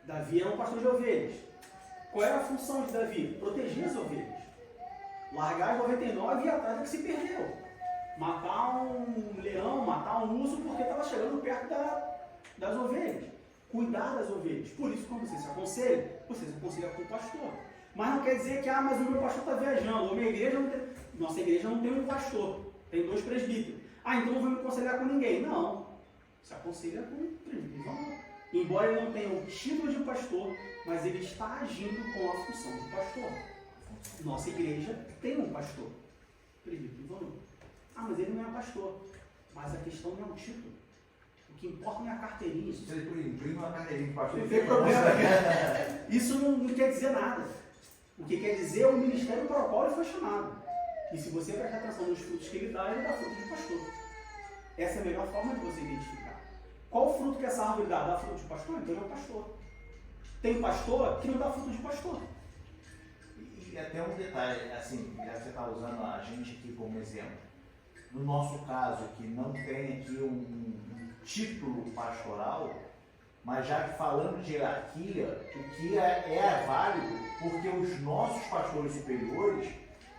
Davi era um pastor de ovelhas. Qual era a função de Davi? Proteger as ovelhas. Largar as 99 e ir atrás da que se perdeu. Matar um leão, matar um urso, porque estava chegando perto das ovelhas. Cuidar das ovelhas. Por isso, quando você se aconselha com o pastor. Mas não quer dizer que, mas o meu pastor está viajando, ou minha igreja não tem... Nossa igreja não tem um pastor, tem 2 presbíteros. Então não vou me aconselhar com ninguém. Não. Se aconselha com o presbítero. Embora ele não tenha o título de pastor, mas ele está agindo com a função de pastor. Nossa igreja tem um pastor. Presbítero Ivanildo. Ah, mas ele não é pastor. Mas a questão não é o título. O que importa não é a carteirinha. Você imprime uma carteirinha de pastor. Não tem problema. Isso não quer dizer nada. O que quer dizer é o ministério para o qual ele foi chamado. E se você prestar atenção nos frutos que ele dá fruto de pastor. Essa é a melhor forma de você identificar. Qual o fruto que essa árvore dá? Dá fruto de pastor? Então ele é um pastor. Tem pastor que não dá fruto de pastor. E até um detalhe, assim, já que você está usando a gente aqui como exemplo. No nosso caso, que não tem aqui um título pastoral, mas já que falando de hierarquia, o que é válido, porque os nossos pastores superiores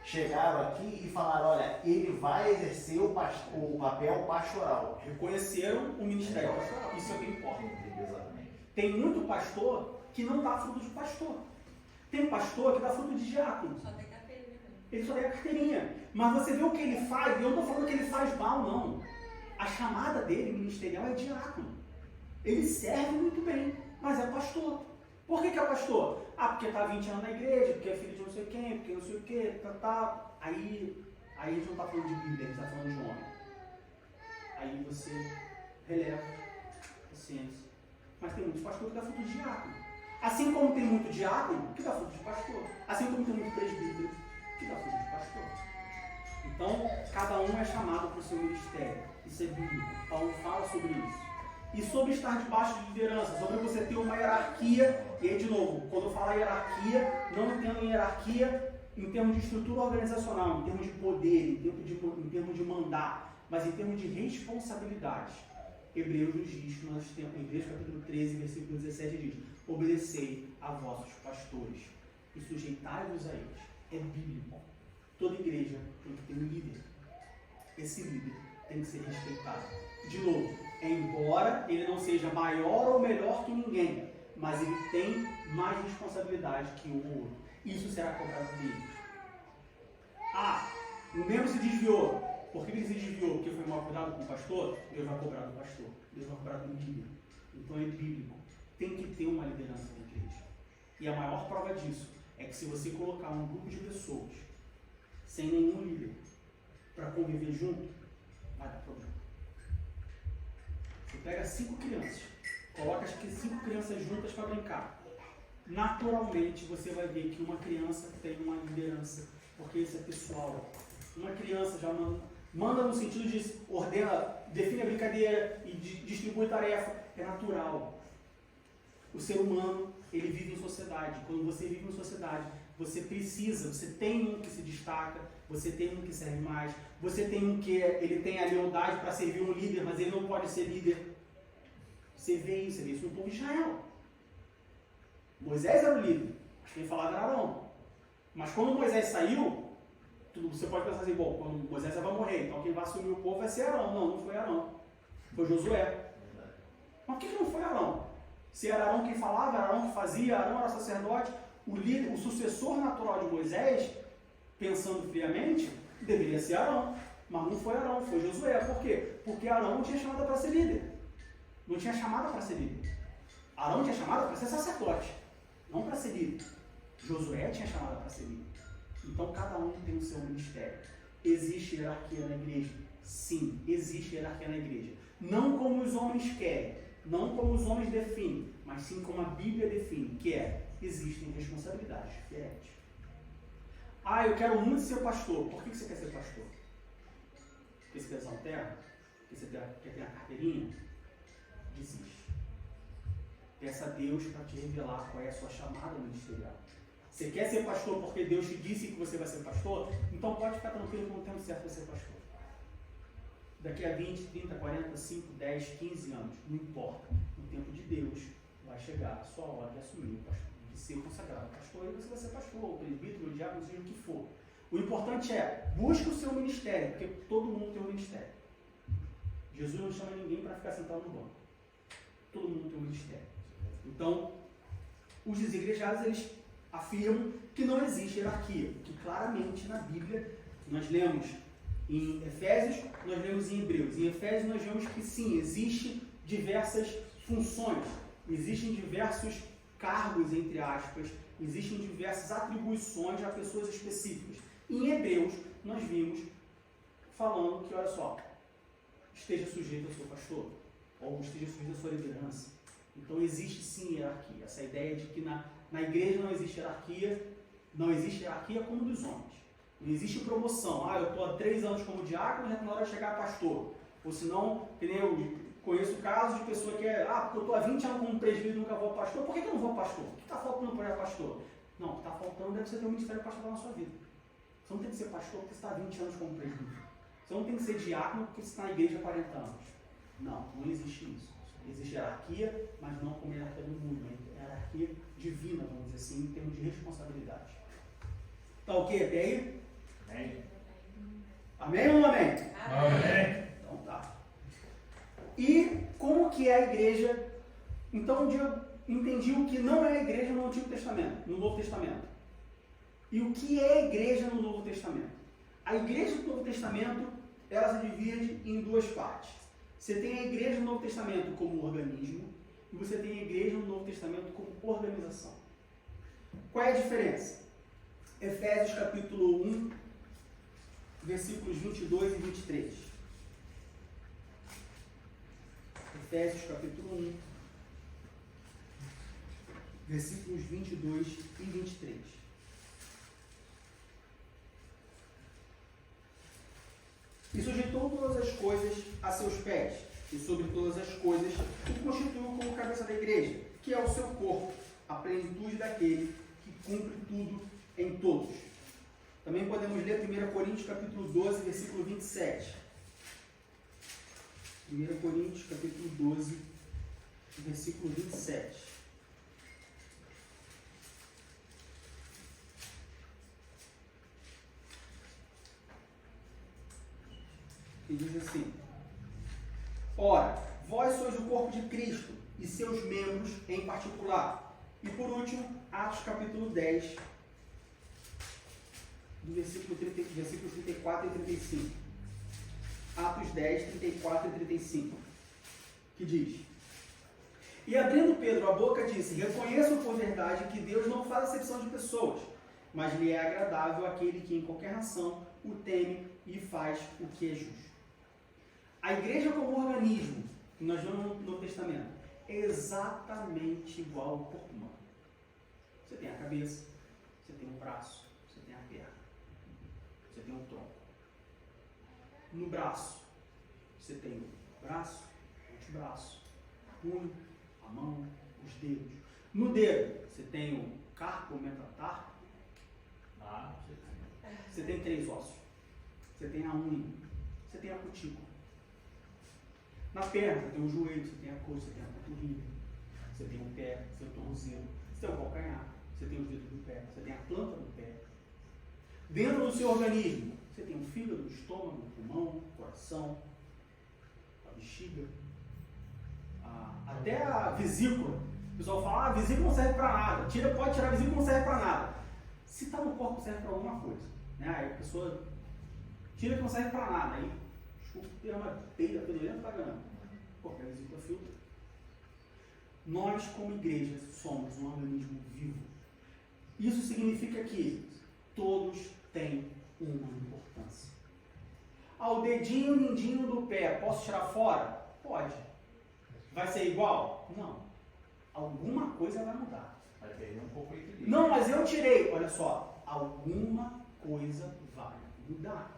chegaram aqui e falaram, olha, ele vai exercer o papel pastoral. Reconheceram o ministério pastoral. Isso é o que importa. Exatamente. Tem muito pastor que não dá fruto de pastor. Tem pastor que dá fruto de diácono. Só tem carteirinha. Ele só tem a carteirinha. Mas você vê o que ele faz, e eu não estou falando que ele faz mal, não. A chamada dele ministerial é diácono. Ele serve muito bem, mas é pastor. Por que é pastor? Ah, porque está 20 anos na igreja, porque é filho de não sei quem, porque não sei o que, tá. Aí a gente não está falando de Bíblia, a gente está falando de homem. Aí você releva a ciência. Mas tem muitos pastores que dá fruto de diácono. Assim como tem muito diácono que dá fruto de pastor. Assim como tem muito presbítero que dá fruto de pastor. Então, cada um é chamado para o seu ministério. Isso é bíblico. Paulo fala sobre isso. E sobre estar debaixo de liderança, sobre você ter uma hierarquia. E aí, de novo, quando eu falo hierarquia, não entendo hierarquia em termos de estrutura organizacional, em termos de poder, em termos de mandar, mas em termos de responsabilidade. Hebreus nos diz que nós temos, em Hebreus capítulo 13, versículo 17, diz: obedecei a vossos pastores e sujeitai-vos a eles. É bíblico. Toda igreja tem que ter um líder. Esse líder tem que ser respeitado. De novo, embora ele não seja maior ou melhor que ninguém, mas ele tem mais responsabilidade que o outro. Isso será cobrado dele. Ah, um membro se desviou. Por que ele se desviou? Porque foi mal cuidado com o pastor? Deus vai cobrar do pastor. Deus vai cobrar do líder. Então é bíblico. Tem que ter uma liderança na igreja. E a maior prova disso é que se você colocar um grupo de pessoas sem nenhum líder para conviver junto, vai dar problema. Você pega 5 crianças, coloca as 5 crianças juntas para brincar. Naturalmente você vai ver que uma criança tem uma liderança, porque isso é pessoal. Uma criança já manda no sentido de ordena, define a brincadeira e distribui tarefa. É natural. O ser humano, ele vive em sociedade. Quando você vive em sociedade, você tem um que se destaca, você tem um que serve mais, você tem um que ele tem a lealdade para servir um líder, mas ele não pode ser líder. Você vê isso no povo de Israel. Moisés era o líder, mas quem falava era Arão. Mas quando Moisés saiu, você pode pensar assim, bom, quando Moisés vai morrer, então quem vai assumir o povo vai ser Arão. Não, não foi Arão. Foi Josué. Mas por que não foi Arão? Se era Arão quem falava, era Arão que fazia, Arão era sacerdote, o líder, o sucessor natural de Moisés, pensando friamente, deveria ser Arão. Mas não foi Arão, foi Josué. Por quê? Porque Arão não tinha chamada para ser líder. Não tinha chamada para ser líder. Arão tinha chamada para ser sacerdote, não para ser líder. Josué tinha chamada para ser líder. Então cada um tem o seu ministério. Existe hierarquia na igreja? Sim, existe hierarquia na igreja. Não como os homens querem, não como os homens definem, mas sim como a Bíblia define, que é, existem responsabilidades diferentes. Ah, eu quero muito ser pastor. Por que você quer ser pastor? Porque você quer usar terra? Porque você quer ter a carteirinha? Desiste. Peça a Deus para te revelar qual é a sua chamada ministerial. Você quer ser pastor porque Deus te disse que você vai ser pastor? Então pode ficar tranquilo que no tempo certo vai ser pastor. Daqui a 20, 30, 40, 5, 10, 15 anos, não importa. No tempo de Deus vai chegar a sua hora de assumir o pastor, de ser consagrado pastor, e você vai ser pastor, ou presbítero, ou diácono, seja o que for. O importante é, busque o seu ministério, porque todo mundo tem um ministério. Jesus não chama ninguém para ficar sentado no banco. Todo mundo tem um ministério. Então, os desigrejados, eles afirmam que não existe hierarquia, que claramente na Bíblia, nós lemos em Efésios, nós lemos em Hebreus. Em Efésios nós vemos que sim, existe diversas funções. existem diversos cargos, entre aspas, existem diversas atribuições a pessoas específicas. Em Hebreus, nós vimos falando que, olha só, esteja sujeito ao seu pastor, ou esteja sujeito à sua liderança. Então existe sim hierarquia. Essa ideia de que na igreja não existe hierarquia como dos homens. Não existe promoção. Eu estou há 3 anos como diácono, já na hora de chegar pastor. Ou senão, eu conheço casos de pessoa que porque eu estou há 20 anos como presbítero e nunca vou pastor. Por que eu não vou pastor? O que está faltando para ir pastor? Não, o que está faltando deve ser ter um ministério pastoral na sua vida. Você não tem que ser pastor porque você está há 20 anos como presbítero. Você não tem que ser diácono porque você está na igreja há 40 anos. Não existe isso. Existe hierarquia, mas não como a hierarquia do mundo. É hierarquia divina, vamos dizer assim, em termos de responsabilidade. Tá ok até aí? Amém. Amém ou não amém? Amém. Então tá. E como que é a igreja? Então eu entendi o que não é a igreja no Antigo Testamento, no Novo Testamento. E o que é a igreja no Novo Testamento? A igreja do Novo Testamento, ela se divide em 2 partes. Você tem a igreja no Novo Testamento como organismo e você tem a igreja no Novo Testamento como organização. Qual é a diferença? Efésios capítulo 1, versículos 22 e 23. Efésios capítulo 1, versículos 22 e 23. E sujeitou todas as coisas a seus pés, e sobre todas as coisas o constituiu como cabeça da igreja, que é o seu corpo, a plenitude daquele que cumpre tudo em todos. Também podemos ler 1 Coríntios capítulo 12, versículo 27. 1 Coríntios capítulo 12, versículo 27. E diz assim: ora, vós sois o corpo de Cristo e seus membros em particular. E por último, Atos capítulo 10, do versículos 34 e 35. Atos 10, 34 e 35. Que diz: e abrindo Pedro a boca, disse: reconheço por verdade que Deus não faz acepção de pessoas, mas lhe é agradável aquele que em qualquer nação o teme e faz o que é justo. A igreja como organismo, que nós vemos no Novo Testamento, é exatamente igual ao corpo humano. Você tem a cabeça, você tem o braço, você tem a perna, você tem o tronco. No braço, você tem o braço, o antebraço, o punho, a mão, os dedos. No dedo, você tem o carpo, o metatarpo. Você tem 3 ossos. Você tem a unha, você tem a cutícula. Na perna, você tem o joelho, você tem a coxa, você tem a panturrilha, você tem o pé, você tem o tornozelo, você tem o calcanhar, você tem os dedos do pé, você tem a planta do pé. Dentro do seu organismo, você tem o fígado, o estômago, o pulmão, o coração, a bexiga, até a vesícula. O pessoal fala, a vesícula não serve para nada. Pode tirar a vesícula, não serve para nada. Se está no corpo, serve para alguma coisa. Né? Aí a pessoa tira que não serve para nada. Aí, desculpa, tem uma peida fedorenta para caramba. Porque a vesícula filtra. Nós, como igreja, somos um organismo vivo. Isso significa que todos têm uma importância. O dedinho mindinho do pé, posso tirar fora? Pode. Vai ser igual? Não. Alguma coisa vai mudar. Vai perder um pouco o equilíbrio. Não, mas eu tirei. Olha só. Alguma coisa vai mudar.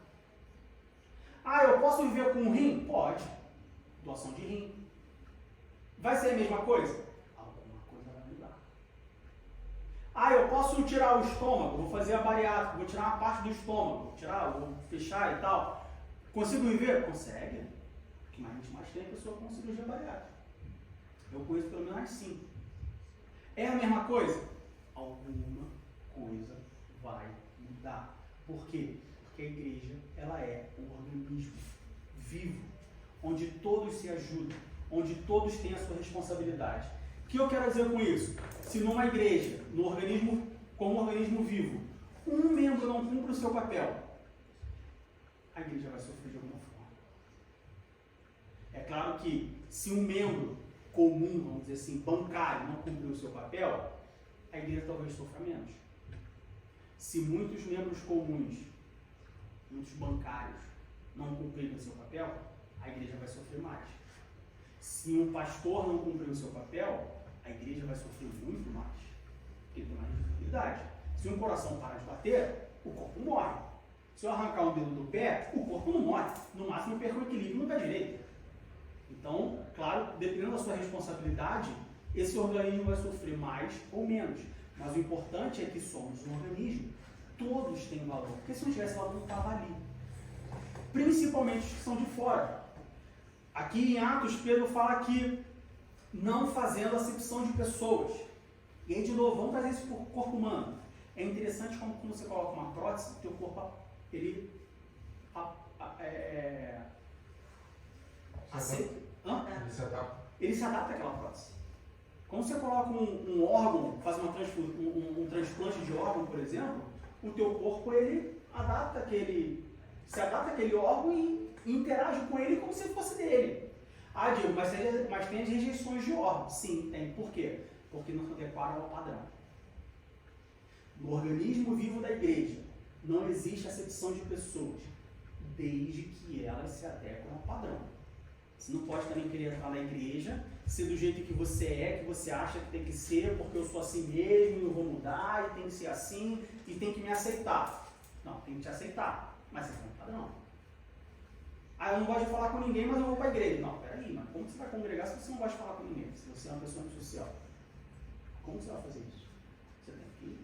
Eu posso viver com um rim? Pode. Doação de rim. Vai ser a mesma coisa? Alguma coisa vai mudar. Eu posso tirar o estômago, vou fazer a bariátrica, vou tirar uma parte do estômago, vou fechar e tal. Consigo viver? Consegue. O que mais a gente mais tem é pessoa com cirurgia bariátrica. Eu conheço pelo menos 5. É a mesma coisa? Alguma coisa vai mudar. Por quê? Porque a igreja, ela é um organismo vivo, onde todos se ajudam, onde todos têm a sua responsabilidade. O que eu quero dizer com isso? Se numa igreja, como organismo vivo, um membro não cumpre o seu papel, a igreja vai sofrer de alguma forma. É claro que se um membro comum, vamos dizer assim, bancário, não cumpriu o seu papel, a igreja talvez sofra menos. Se muitos membros comuns, muitos bancários, não cumprirem o seu papel, a igreja vai sofrer mais. Se um pastor não cumprir o seu papel, a igreja vai sofrer muito mais. Porque tem mais visibilidade. Se um coração parar de bater, o corpo morre. Se eu arrancar um dedo do pé, o corpo não morre. No máximo, eu perco o equilíbrio no pé direito. Então, claro, dependendo da sua responsabilidade, esse organismo vai sofrer mais ou menos. Mas o importante é que somos um organismo. Todos têm valor. Porque se não tivesse valor, não estava ali. Principalmente os que são de fora. Aqui em Atos, Pedro fala que não fazendo acepção de pessoas. E aí, de novo, vamos trazer isso para o corpo humano. É interessante como quando você coloca uma prótese, o teu corpo, ele ele se adapta àquela prótese. Quando você coloca um órgão, faz um transplante de órgão, por exemplo, o teu corpo, ele se adapta àquele órgão e interage com ele como se fosse dele. Ah, Diego, mas tem as rejeições de órgão. Sim, tem. Por quê? Porque não se adequaram ao padrão. No organismo vivo da igreja, não existe acepção de pessoas, desde que elas se adequam ao padrão. Você não pode também querer entrar na igreja, ser do jeito que você acha que tem que ser, porque eu sou assim mesmo, e eu vou mudar, e tem que ser assim, e tem que me aceitar. Não, tem que te aceitar, mas você tem um padrão. Ah, eu não gosto de falar com ninguém, mas eu vou para a igreja. Não, peraí, mas como você vai congregar se você não gosta de falar com ninguém? Se você é uma pessoa antissocial? Como você vai fazer isso? Você tem que...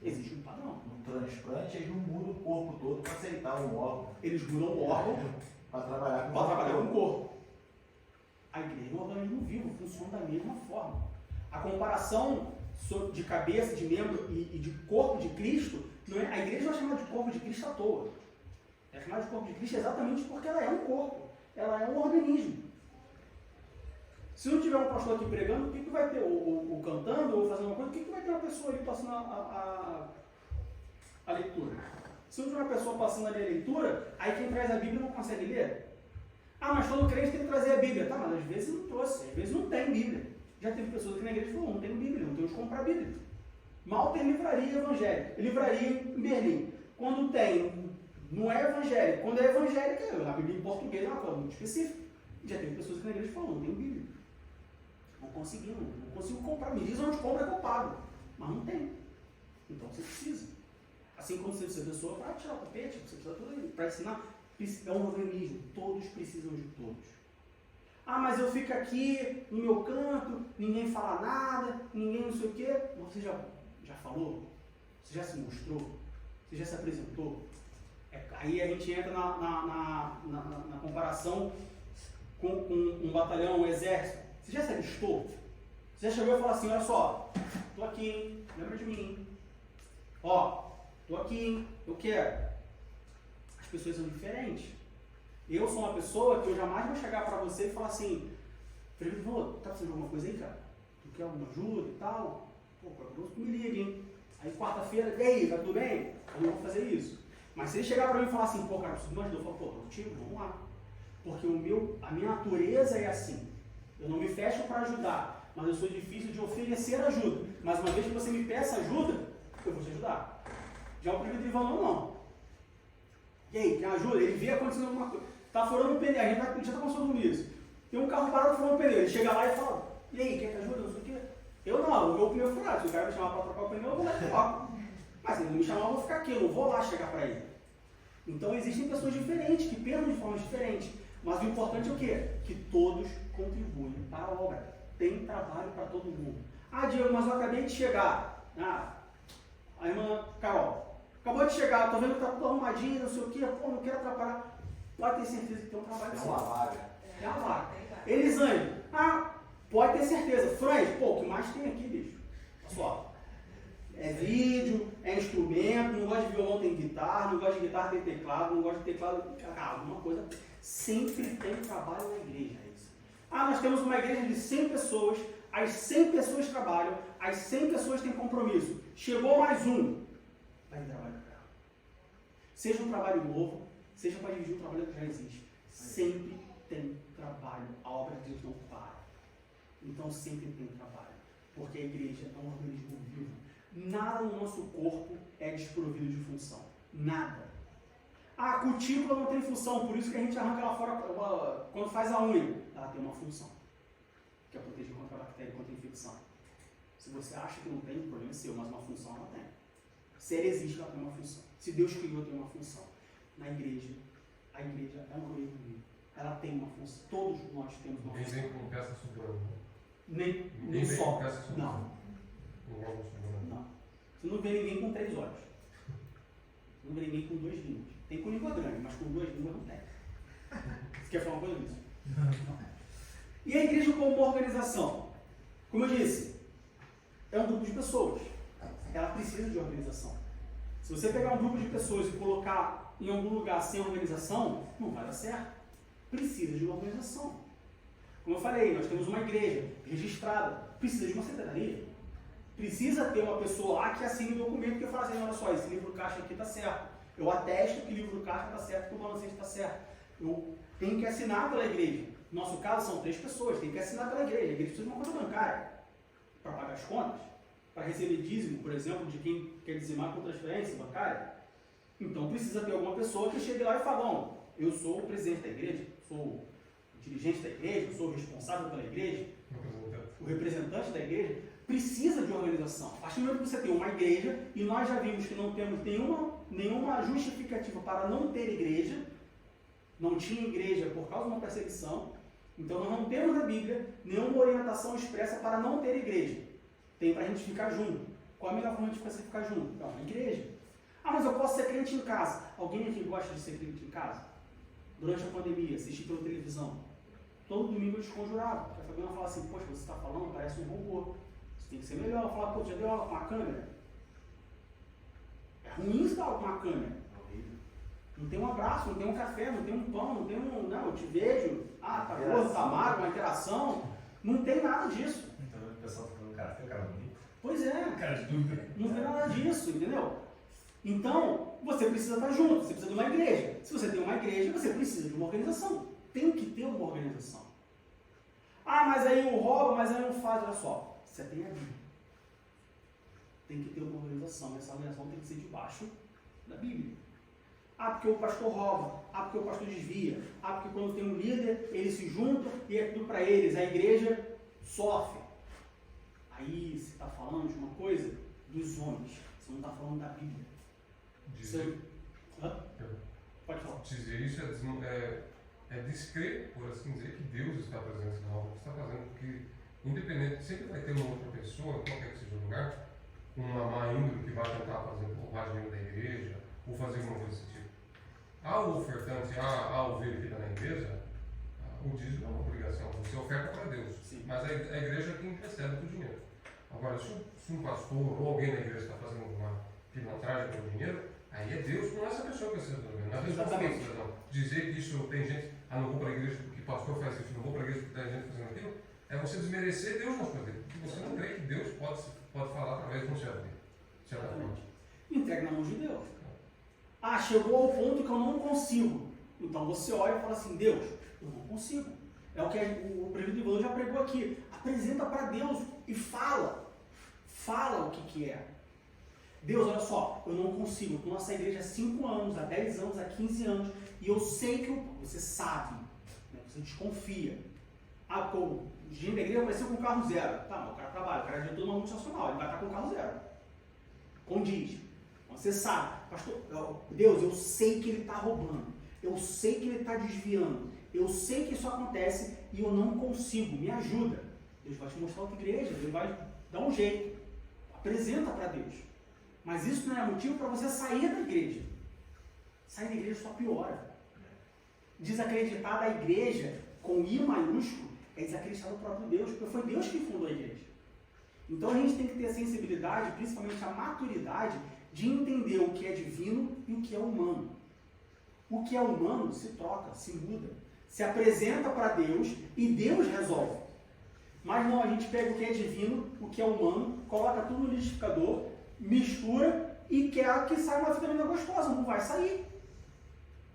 Existe um padrão. No transplante, eles não mudam o corpo todo para aceitar um órgão. Eles mudam o órgão para trabalhar com o corpo. A igreja é um organismo vivo, funciona da mesma forma. A comparação de cabeça, de membro e de corpo de Cristo, não é, a igreja não é chamada de corpo de Cristo à toa. É chamada de corpo de Cristo exatamente porque ela é um corpo, ela é um organismo. Se não tiver um pastor aqui pregando, o que vai ter? Ou cantando, ou fazendo uma coisa, o que vai ter uma pessoa ali passando a leitura? Se não tiver uma pessoa passando ali a leitura, aí quem traz a Bíblia não consegue ler. Ah, mas todo crente tem que trazer a Bíblia. Tá, mas às vezes não trouxe, às vezes não tem Bíblia. Já teve pessoas aqui na igreja que falaram, não tenho Bíblia, não tenho onde comprar Bíblia. Mal tem livraria evangélica, livraria em Berlim. Quando tem, não é evangélica. Quando é evangélica, a Bíblia em português é uma coisa muito específica. Já teve pessoas aqui na igreja que falaram, não tenho Bíblia. Não consigo comprar. Me diz onde compra que eu pago. Mas não tem. Então você precisa. Assim como você precisa da pessoa para tirar o tapete, você precisa tudo aí. Para ensinar, é um organismo. Todos precisam de todos. Ah, mas eu fico aqui no meu canto, ninguém fala nada, ninguém não sei o quê. Você já falou? Você já se mostrou? Você já se apresentou? Aí a gente entra na comparação com um batalhão, um exército. Você já se alistou? Você já chegou e falou assim, olha só, tô aqui, hein? Lembra de mim. Ó, tô aqui, hein? Eu quero. As pessoas são diferentes. Eu sou uma pessoa que eu jamais vou chegar pra você e falar assim, Felipe, tá precisando de alguma coisa aí, cara? Tu quer alguma ajuda e tal? Pô, tu me liga, hein? Aí quarta-feira, e aí, tá tudo bem? Eu não vou fazer isso. Mas se ele chegar pra mim e falar assim, pô, cara, preciso de uma ajuda, eu falo, pô, contigo, vamos lá. Porque a minha natureza é assim. Eu não me fecho para ajudar, mas eu sou difícil de oferecer ajuda. Mas uma vez que você me peça ajuda, eu vou te ajudar. Já o prefeito Ivan não. E aí, quer ajuda? Ele vê acontecendo alguma coisa. Tá furando um pneu, a gente já está conversando isso. Tem um carro parado furando um pneu. Ele chega lá e fala, e aí, quer que ajuda? Não sei o quê. Eu não, o meu pneu furado. Se o cara me chamar para trocar o pneu, eu vou lá e troco. Mas se ele me chamar, eu vou ficar aqui, eu não vou lá chegar para ele. Então existem pessoas diferentes, que pensam de formas diferentes. Mas o importante é o quê? Que todos contribuem para a obra. Tem trabalho para todo mundo. Ah, Diego, mas eu acabei de chegar. A irmã Carol, acabou de chegar, tô vendo que tá tudo arrumadinho, não sei o quê, pô, não quero atrapalhar. Pode ter certeza que tem um trabalho. É uma vaga. É uma vaga. Elisane, pode ter certeza. Franz, pô, o que mais tem aqui, bicho? Pessoal, é vídeo, é instrumento, não gosta de violão, tem guitarra, não gosta de guitarra, tem teclado, não gosta de teclado, alguma coisa. Sempre tem trabalho na igreja, é isso. Nós temos uma igreja de 100 pessoas, as 100 pessoas trabalham, as 100 pessoas têm compromisso. Chegou mais um, vai ter trabalho para ela. Seja um trabalho novo, seja para dirigir um trabalho que já existe. Sempre tem trabalho, a obra de Deus não para. Então sempre tem trabalho, porque a igreja é um organismo vivo. Nada no nosso corpo é desprovido de função. Nada. A cutícula não tem função, por isso que a gente arranca ela fora quando faz a unha. Ela tem uma função, que é proteger contra a bactéria e contra a infecção. Se você acha que não tem, o problema é seu, mas uma função ela tem. Se ela existe, ela tem uma função. Se Deus criou, tem uma função. Na igreja, a igreja é um organismo vivo. Ela tem uma função. Todos nós temos uma função. Ninguém vem com peça sobrando. Nem Ninguém vem só. com peça sobrando. Não. Não. Você não vê ninguém com 3 olhos. Você não vê ninguém com 2 línguas. Tem com língua grande, mas com 2 línguas não tem. Você quer falar uma coisa disso? Não. E a igreja como uma organização? Como eu disse, é um grupo de pessoas. Ela precisa de organização. Se você pegar um grupo de pessoas e colocar em algum lugar sem organização, não vai dar certo. Precisa de uma organização. Como eu falei, nós temos uma igreja registrada. Precisa de uma secretaria. Precisa ter uma pessoa lá que assine o documento que fala assim, olha só, esse livro caixa aqui está certo. Eu atesto que o livro caixa está certo, que o balancete está certo. Eu tenho que assinar pela igreja. No nosso caso são 3 pessoas, tem que assinar pela igreja. A igreja precisa de uma conta bancária para pagar as contas, para receber dízimo, por exemplo, de quem quer dizimar com transferência bancária. Então precisa ter alguma pessoa que chegue lá e fale, não, eu sou o presidente da igreja, sou o dirigente da igreja, sou o responsável pela igreja, o representante da igreja. Precisa de organização. A partir do momento que você tem uma igreja, e nós já vimos que não temos nenhuma justificativa para não ter igreja, não tinha igreja por causa de uma perseguição, então nós não temos na Bíblia nenhuma orientação expressa para não ter igreja. Tem para a gente ficar junto. Qual a melhor forma de você ficar junto? Então, na igreja. Ah, mas eu posso ser crente em casa. Alguém aqui gosta de ser crente em casa? Durante a pandemia, assistir pela televisão. Todo domingo eu desconjurava. Porque a Fabiana fala assim, poxa, você está falando, parece um robô. Você tem que ser melhor. Eu falava, pô, já deu aula com uma câmera? É ruim você dar aula com uma câmera. Não tem um abraço, não tem um café, não tem um pão, não tem um... Não, eu te vejo. Ah, tá gordo, tá magro, uma interação. Não tem nada disso. Então o pessoal tá falando café, cara bonito. Pois é. Cara de dúvida. Não tem nada disso, entendeu? Então, você precisa estar junto, você precisa de uma igreja. Se você tem uma igreja, você precisa de uma organização. Tem que ter uma organização. Ah, mas aí eu roubo, mas aí eu não faz, olha só. Você tem a Bíblia. Tem que ter uma organização. Essa organização tem que ser debaixo da Bíblia. Ah, porque o pastor rouba. Ah, porque o pastor desvia. Ah, porque quando tem um líder, eles se juntam e é tudo para eles. A igreja sofre. Aí você está falando de uma coisa dos homens. Você não está falando da Bíblia. Dizer, Pode falar. dizer isso é descrer, por assim dizer, que Deus está presente na obra que está fazendo, porque independente, sempre vai ter uma outra pessoa, qualquer que seja o lugar, uma má índole que vai tentar fazer roubagem dentro da igreja, ou fazer alguma coisa desse tipo. Ao ofertante, a ovelha que está na igreja, o dízimo é uma obrigação, você oferta para Deus, Sim. mas a igreja é quem recebe o dinheiro. Agora, se um pastor ou alguém na igreja está fazendo uma pilantragem com o dinheiro, aí é Deus com essa pessoa que você está vendo. Não é Exatamente. cidadão. Dizer que isso tem gente, não vou para a igreja porque pastor faz isso, não vou para a igreja porque tem gente fazendo aquilo, é você desmerecer Deus na sua vida. Porque você não crê que Deus pode falar através de um servo dele. Exatamente. Entrega na mão de Deus. Ah, chegou ao ponto que eu não consigo. Então você olha e fala assim, Deus, eu não consigo. É o que o prefeito Ivan já pregou aqui. Apresenta para Deus e fala. Fala o que é. Deus, olha só, eu não consigo. Eu estou nessa igreja há 5 anos, há 10 anos, há 15 anos, e eu sei que você sabe, né? Você desconfia. Ah, pô, o gente da igreja apareceu com carro zero. Tá, mas o cara trabalha, o cara é diretor de uma multinacional, ele vai estar com carro zero. Condiz. Você sabe, pastor, Deus, eu sei que ele está roubando, eu sei que ele está desviando, eu sei que isso acontece e eu não consigo, me ajuda. Deus vai te mostrar outra igreja, Deus vai dar um jeito. Apresenta para Deus. Mas isso não é motivo para você sair da igreja. Sair da igreja só piora. Desacreditar da igreja com I maiúsculo é desacreditar do próprio Deus, porque foi Deus que fundou a igreja. Então a gente tem que ter a sensibilidade, principalmente a maturidade, de entender o que é divino e o que é humano. O que é humano se troca, se muda, se apresenta para Deus e Deus resolve. Mas não, a gente pega o que é divino, o que é humano, coloca tudo no liquidificador, mistura e quer que saia uma vitamina gostosa. Não vai sair,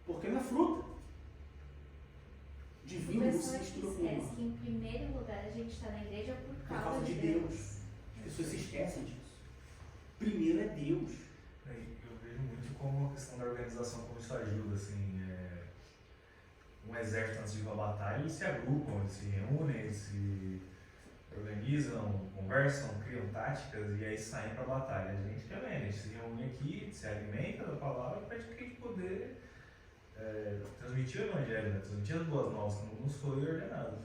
porque não é fruta. Divino não se mistura com humano. Que em primeiro lugar a gente gente está na igreja por Por causa, causa de Deus. As pessoas se esquecem disso. Primeiro é Deus. Eu vejo muito como a questão da organização, como isso ajuda, assim, um exército antes de uma batalha, eles se agrupam, eles se reúnem, eles se organizam, conversam, criam táticas e aí saem para a batalha. A gente também, a gente se reúne aqui, se alimenta da palavra para a gente poder transmitir o evangelho, né? Transmitir as boas novas, como nos foi ordenado.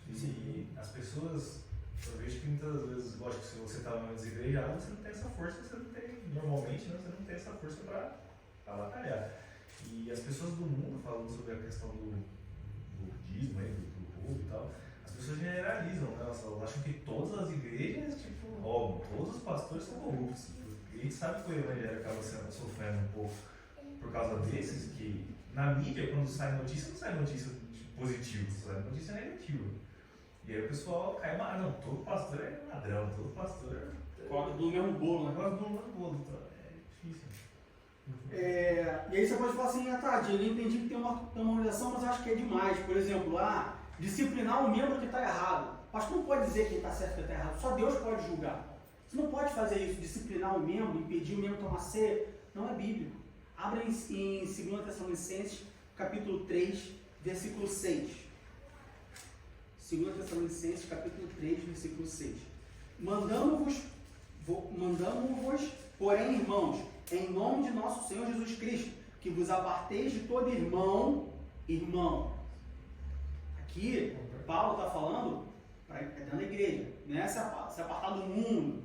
E as pessoas, eu vejo que muitas vezes, lógico, se você está numa desigreja, você não tem essa força, você não tem, normalmente, né, você não tem essa força para batalhar. E as pessoas do mundo, falando sobre a questão do budismo, do povo e tal, as pessoas generalizam, né? Elas acham que todas as igrejas, todos os pastores são corruptos. E a gente sabe que o evangelho acaba sofrendo um pouco por causa desses, que na mídia, quando sai notícia, não sai notícia positiva, sai notícia negativa. E aí o pessoal cai, não, todo pastor é ladrão, todo pastor Coloca do mesmo bolo, né? Coloca do mesmo bolo, então é difícil. E aí você pode falar assim, eu entendi que tem uma organização, mas eu acho que é demais. Por exemplo, disciplinar um membro que está errado. O pastor não pode dizer quem está certo e quem está errado, só Deus pode julgar. Você não pode fazer isso, disciplinar um membro, impedir o membro de tomar ceia, não é bíblico. Abra em 2 Tessalonicenses, capítulo 3, versículo 6. 2 Tessalonicenses, capítulo 3, versículo 6. Mandamos-vos, porém, irmãos, em nome de nosso Senhor Jesus Cristo, que vos aparteis de todo irmão. Aqui, Paulo está falando, dentro da igreja, não é se apartar do mundo,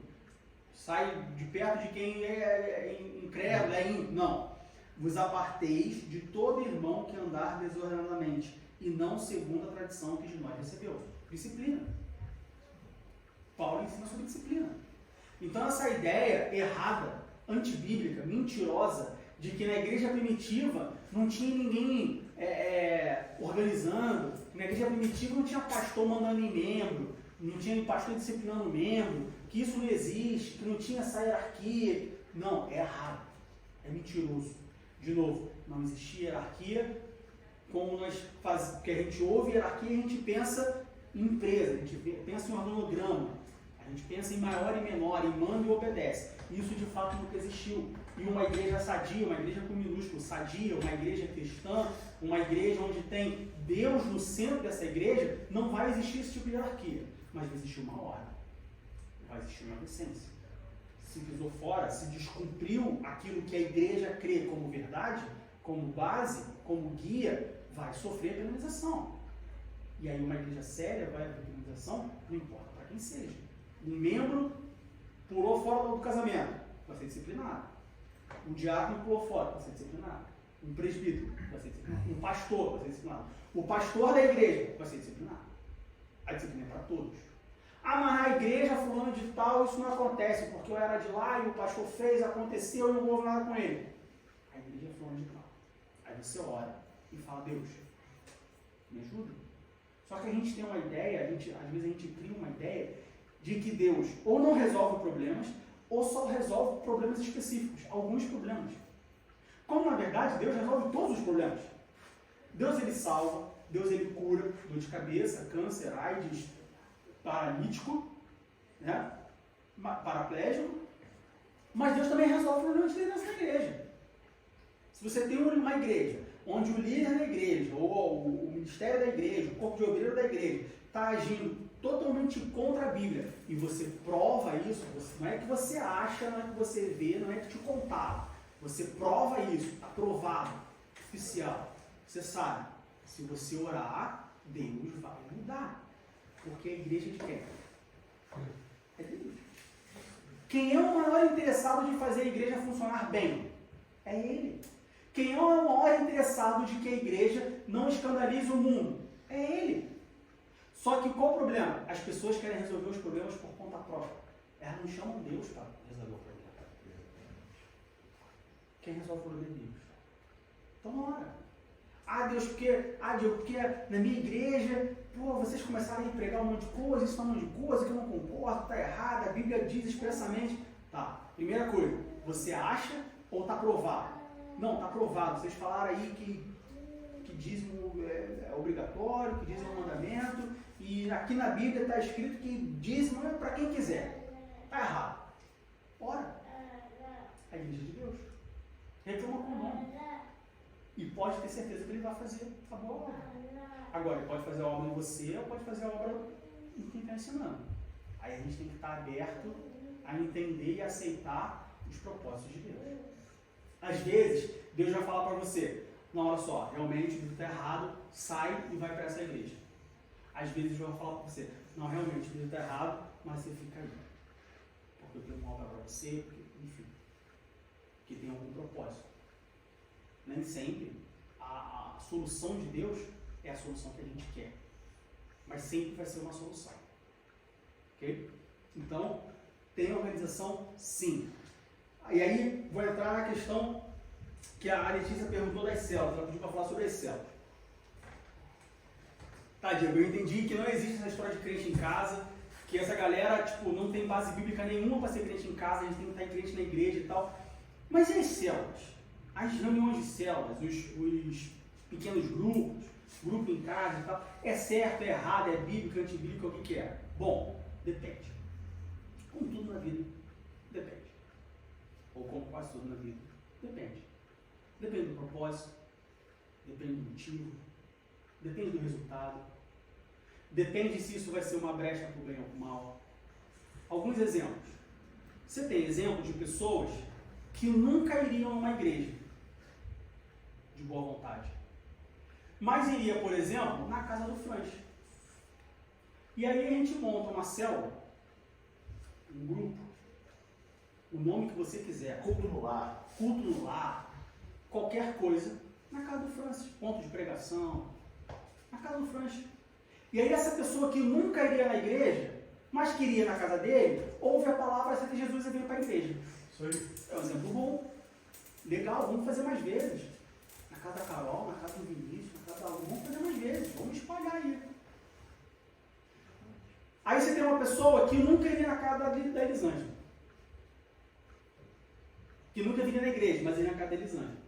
sai de perto de quem é incrédulo, não. Vos aparteis de todo irmão que andar desordenadamente, e não segundo a tradição que de nós recebeu. Disciplina. Paulo ensina sobre disciplina. Então essa ideia errada, antibíblica, mentirosa, de que na igreja primitiva não tinha ninguém organizando, na igreja primitiva não tinha pastor mandando em membro, não tinha pastor disciplinando membro, que isso não existe, que não tinha essa hierarquia. Não, é errado, é mentiroso. De novo, não existia hierarquia, como porque a gente ouve hierarquia e a gente pensa em empresa, a gente pensa em organograma, a gente pensa em maior e menor, em manda e obedece. Isso de fato nunca existiu. E uma igreja sadia, uma igreja com minúsculo, sadia, uma igreja cristã, uma igreja onde tem Deus no centro dessa igreja, não vai existir esse tipo de hierarquia, mas vai existir uma ordem, vai existir uma decência. Se pisou fora, se descumpriu aquilo que a igreja crê como verdade, como base, como guia, vai sofrer penalização. E aí uma igreja séria vai ter penalização, não importa para quem seja. Um membro pulou fora do casamento, vai ser disciplinado. Um diácono pulou fora, vai ser disciplinado. Um presbítero vai ser disciplinado. Um pastor vai ser disciplinado. O pastor da igreja vai ser disciplinado. A disciplina é para todos. Mas na igreja fulano de tal isso não acontece, porque eu era de lá e o pastor fez, aconteceu e eu não vou nada com ele. A igreja é fulano de tal. Aí você ora e fala, Deus, me ajuda. Só que a gente tem uma ideia, às vezes a gente cria uma ideia de que Deus ou não resolve problemas, ou só resolve problemas específicos, alguns problemas. Como na verdade Deus resolve todos os problemas. Deus ele salva, Deus ele cura, dor de cabeça, câncer, AIDS, paralítico, né? Paraplégico, mas Deus também resolve problemas de liderança na igreja. Se você tem uma igreja onde o líder da igreja, ou o ministério da igreja, o corpo de obreiro da igreja, está agindo totalmente contra a Bíblia, e você prova isso, não é que você acha, não é que você vê, não é que te contaram, você prova isso, está provado, oficial, você sabe, se você orar, Deus vai mudar, porque a igreja de quem? É Deus. Quem é o maior interessado de fazer a igreja funcionar bem? É Ele. Quem é o maior interessado de que a igreja não escandalize o mundo? É Ele. Só que qual o problema? As pessoas querem resolver os problemas por conta própria. Elas não chamam Deus para resolver o problema. Quem resolve o problema é Deus. Então ora. Deus, porque na minha igreja, vocês começaram a pregar um monte de coisa, isso é um monte de coisa que eu não concordo, está errado, a Bíblia diz expressamente. Tá, primeira coisa, você acha ou está provado? Não, está provado. Vocês falaram aí que dízimo é obrigatório, que dízimo é um mandamento, e que aqui na Bíblia está escrito que dízimo é para quem quiser. Está errado. Ora, a igreja de Deus. Reclama com o nome. E pode ter certeza que ele vai fazer a boa obra. Agora, ele pode fazer a obra em você ou pode fazer a obra em quem está ensinando. Aí a gente tem que estar aberto a entender e aceitar os propósitos de Deus. Às vezes, Deus vai falar para você, não, olha só, realmente isso está errado, sai e vai para essa igreja. Às vezes, Deus vai falar para você, não, realmente isso está errado, mas você fica aí. Porque eu tenho uma obra para você, porque, enfim, que tem algum propósito. Nem sempre a solução de Deus é a solução que a gente quer. Mas sempre vai ser uma solução. Ok? Então, tem organização? Sim. E aí, vou entrar na questão que a Letícia perguntou das células. Ela pediu para falar sobre as células. Tá, Diego, eu entendi que não existe essa história de crente em casa, que essa galera, tipo, não tem base bíblica nenhuma para ser crente em casa, a gente tem que estar crente na igreja e tal. Mas e as células? As reuniões de células, os pequenos grupos, grupo em casa e tal, é certo, é errado, é bíblico, antibíblico, o que é? Bom, depende. Como tudo na vida, depende. Ou como quase tudo na vida, depende. Depende do propósito, depende do motivo, depende do resultado, depende se isso vai ser uma brecha para o bem ou para o mal. Alguns exemplos. Você tem exemplos de pessoas que nunca iriam a uma igreja de boa vontade, mas iria, por exemplo, na casa do Franz. E aí a gente monta uma célula, um grupo, o nome que você quiser, culto no lar, qualquer coisa, na casa do Francis, ponto de pregação, na casa do Francis. E aí essa pessoa que nunca iria na igreja, mas queria na casa dele, ouve a palavra, aceita Jesus e vem para a igreja. Isso aí. É um exemplo bom. Legal, vamos fazer mais vezes. Na casa da Carol, na casa do Vinícius, na casa da Lu, vamos fazer mais vezes, vamos espalhar aí. Aí você tem uma pessoa que nunca iria na casa da Elisângela. Que nunca viria na igreja, mas iria na casa da Elisângela.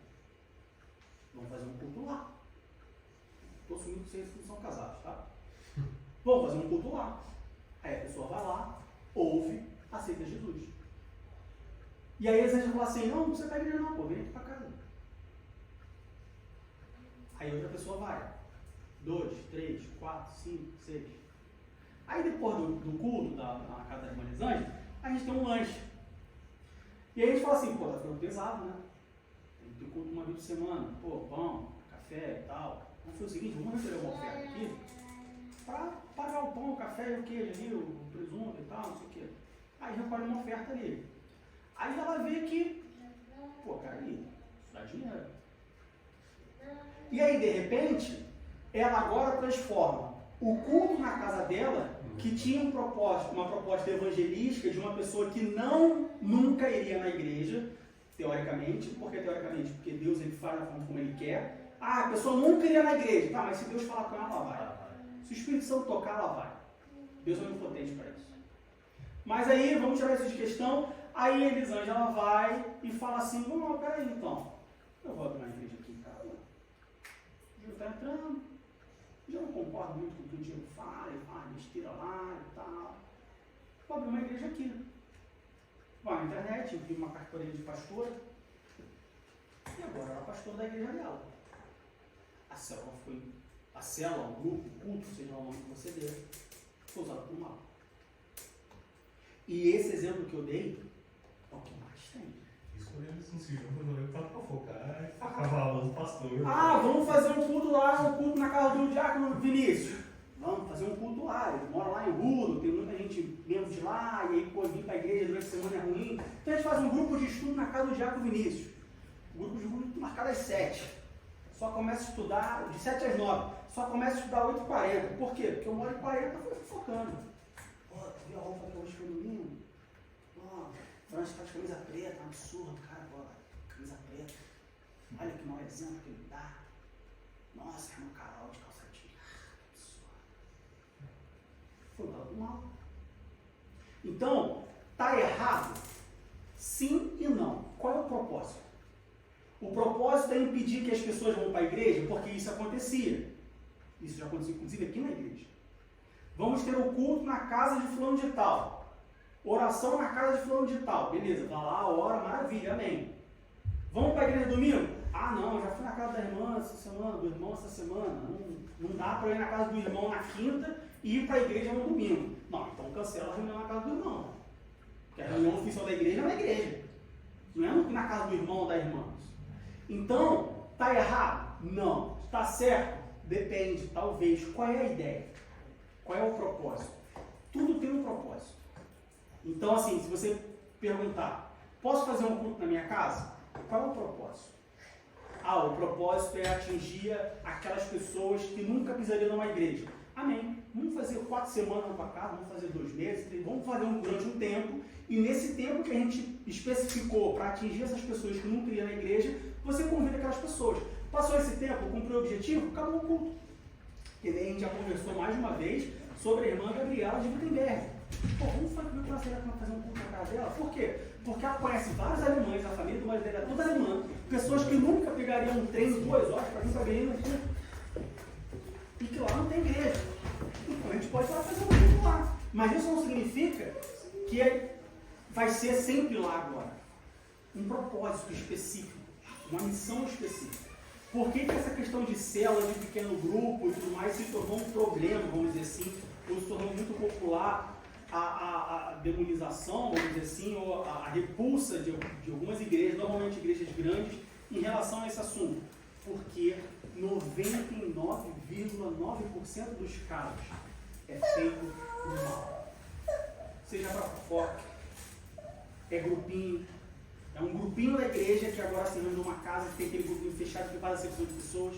Vamos fazer um culto lá. Estou assumindo que vocês não são casados, tá? Vamos fazer um culto lá. Aí a pessoa vai lá, ouve, aceita Jesus. E aí a Elisângela fala assim, não precisa estar na igreja não, pô, vem aqui para casa. Aí outra pessoa vai. 2, 3, 4, 5, 6. Aí depois do culto na casa da irmã Elisângela, a gente tem um lanche. E aí a gente fala assim, pô, tá ficando pesado, né? Tem que ter culto uma vez por semana. Pô, pão, café e tal. Vamos fazer o seguinte, vamos receber uma oferta aqui para pagar o pão, o café e o queijo ali, o presunto e tal, não sei o quê. Aí recolhe uma oferta ali. Aí ela vê que, pô, cara, aí, isso dá dinheiro. E aí, de repente, ela agora transforma o culto na casa dela, que tinha uma proposta evangelística de uma pessoa que nunca iria na igreja, teoricamente. Por que teoricamente? Porque Deus ele faz da forma como ele quer. Ah, a pessoa nunca iria na igreja. Tá, mas se Deus falar com ela, ela vai. Se o Espírito Santo tocar, ela vai. Deus é onipotente para isso. Mas aí, vamos tirar isso de questão. Aí a Elisângela vai e fala assim, não, peraí então. Eu vou abrir uma igreja aqui em casa. O Diego está entrando. Já não concordo muito com o que o Diego fala, ele fala besteira lá e tal. Vou abrir uma igreja aqui. Vai na internet, imprime uma carteirinha de pastora. E agora ela é pastora da igreja dela. A célula, o grupo, o culto, seja o nome que você dê, foi usado por mal. E esse exemplo que eu dei é o que mais tem. Isso quando eles não se juntam para fofocar e cavalar o pastor. Ah, vamos fazer um culto lá, um culto na casa do diácono Vinícius. Vamos fazer um culto lá. Ele mora lá em Rudo, tem muita gente membro de lá, e aí, pô, vir para a igreja durante a semana é ruim. Então a gente faz um grupo de estudo na casa do diácono Vinícius. O grupo de estudo marcado às 7. Só começa a estudar de 7 às 9. Só começa a estudar 8h40. Por quê? Porque 1h40 foi focando. Pô, tu viu a roupa que hoje foi domingo? Ó, França faz camisa preta, um absurdo, cara, agora. Camisa preta. Olha que mau exemplo que ele dá. Nossa, é uma Carol de calça jeans. Absurdo. Foi dado do mal. Então, tá errado? Sim e não. Qual é o propósito? O propósito é impedir que as pessoas vão para a igreja, porque isso acontecia. Isso já aconteceu, inclusive, aqui na igreja. Vamos ter o culto na casa de fulano de tal. Oração na casa de fulano de tal. Beleza, vai lá, ora, maravilha, amém. Vamos para a igreja domingo? Ah, não, já fui na casa da irmã essa semana, do irmão essa semana. Não dá para ir na casa do irmão na quinta e ir para a igreja no domingo. Não, então cancela a reunião na casa do irmão. Porque a reunião oficial da igreja é na igreja. Não é na casa do irmão ou da irmã. Então, está errado? Não. Está certo? Depende, talvez. Qual é a ideia? Qual é o propósito? Tudo tem um propósito. Então, assim, se você perguntar, posso fazer um culto na minha casa? Qual é o propósito? Ah, o propósito é atingir aquelas pessoas que nunca pisariam numa igreja. Amém. Vamos fazer 4 semanas na tua casa, vamos fazer 2 meses, vamos fazer durante um tempo, e nesse tempo que a gente especificou para atingir essas pessoas que nunca iriam na igreja, você convida aquelas pessoas. Passou esse tempo, cumpriu o objetivo, acabou o culto. Que nem a gente já conversou mais de uma vez sobre a irmã Gabriela de Wittenberg. Pô, vamos fazer um culto na casa dela? Por quê? Porque ela conhece vários alemães, a família do marido dela é toda alemã, pessoas que nunca pegariam um trem de 2 horas para vir para Berlim no culto. E que lá não tem igreja. Então a gente pode fazer um culto lá. Mas isso não significa que vai ser sempre lá agora. Um propósito específico, uma missão específica. Por que essa questão de célula, de pequeno grupo e tudo mais se tornou um problema, vamos dizer assim, ou se tornou muito popular a demonização, vamos dizer assim, ou a repulsa de algumas igrejas, normalmente igrejas grandes, em relação a esse assunto? Porque 99,9% dos casos é feito por mal. Seja para fofoca, é grupinho, é um grupinho da igreja que agora se reúne numa casa que tem aquele grupinho fechado que faz acepção de pessoas.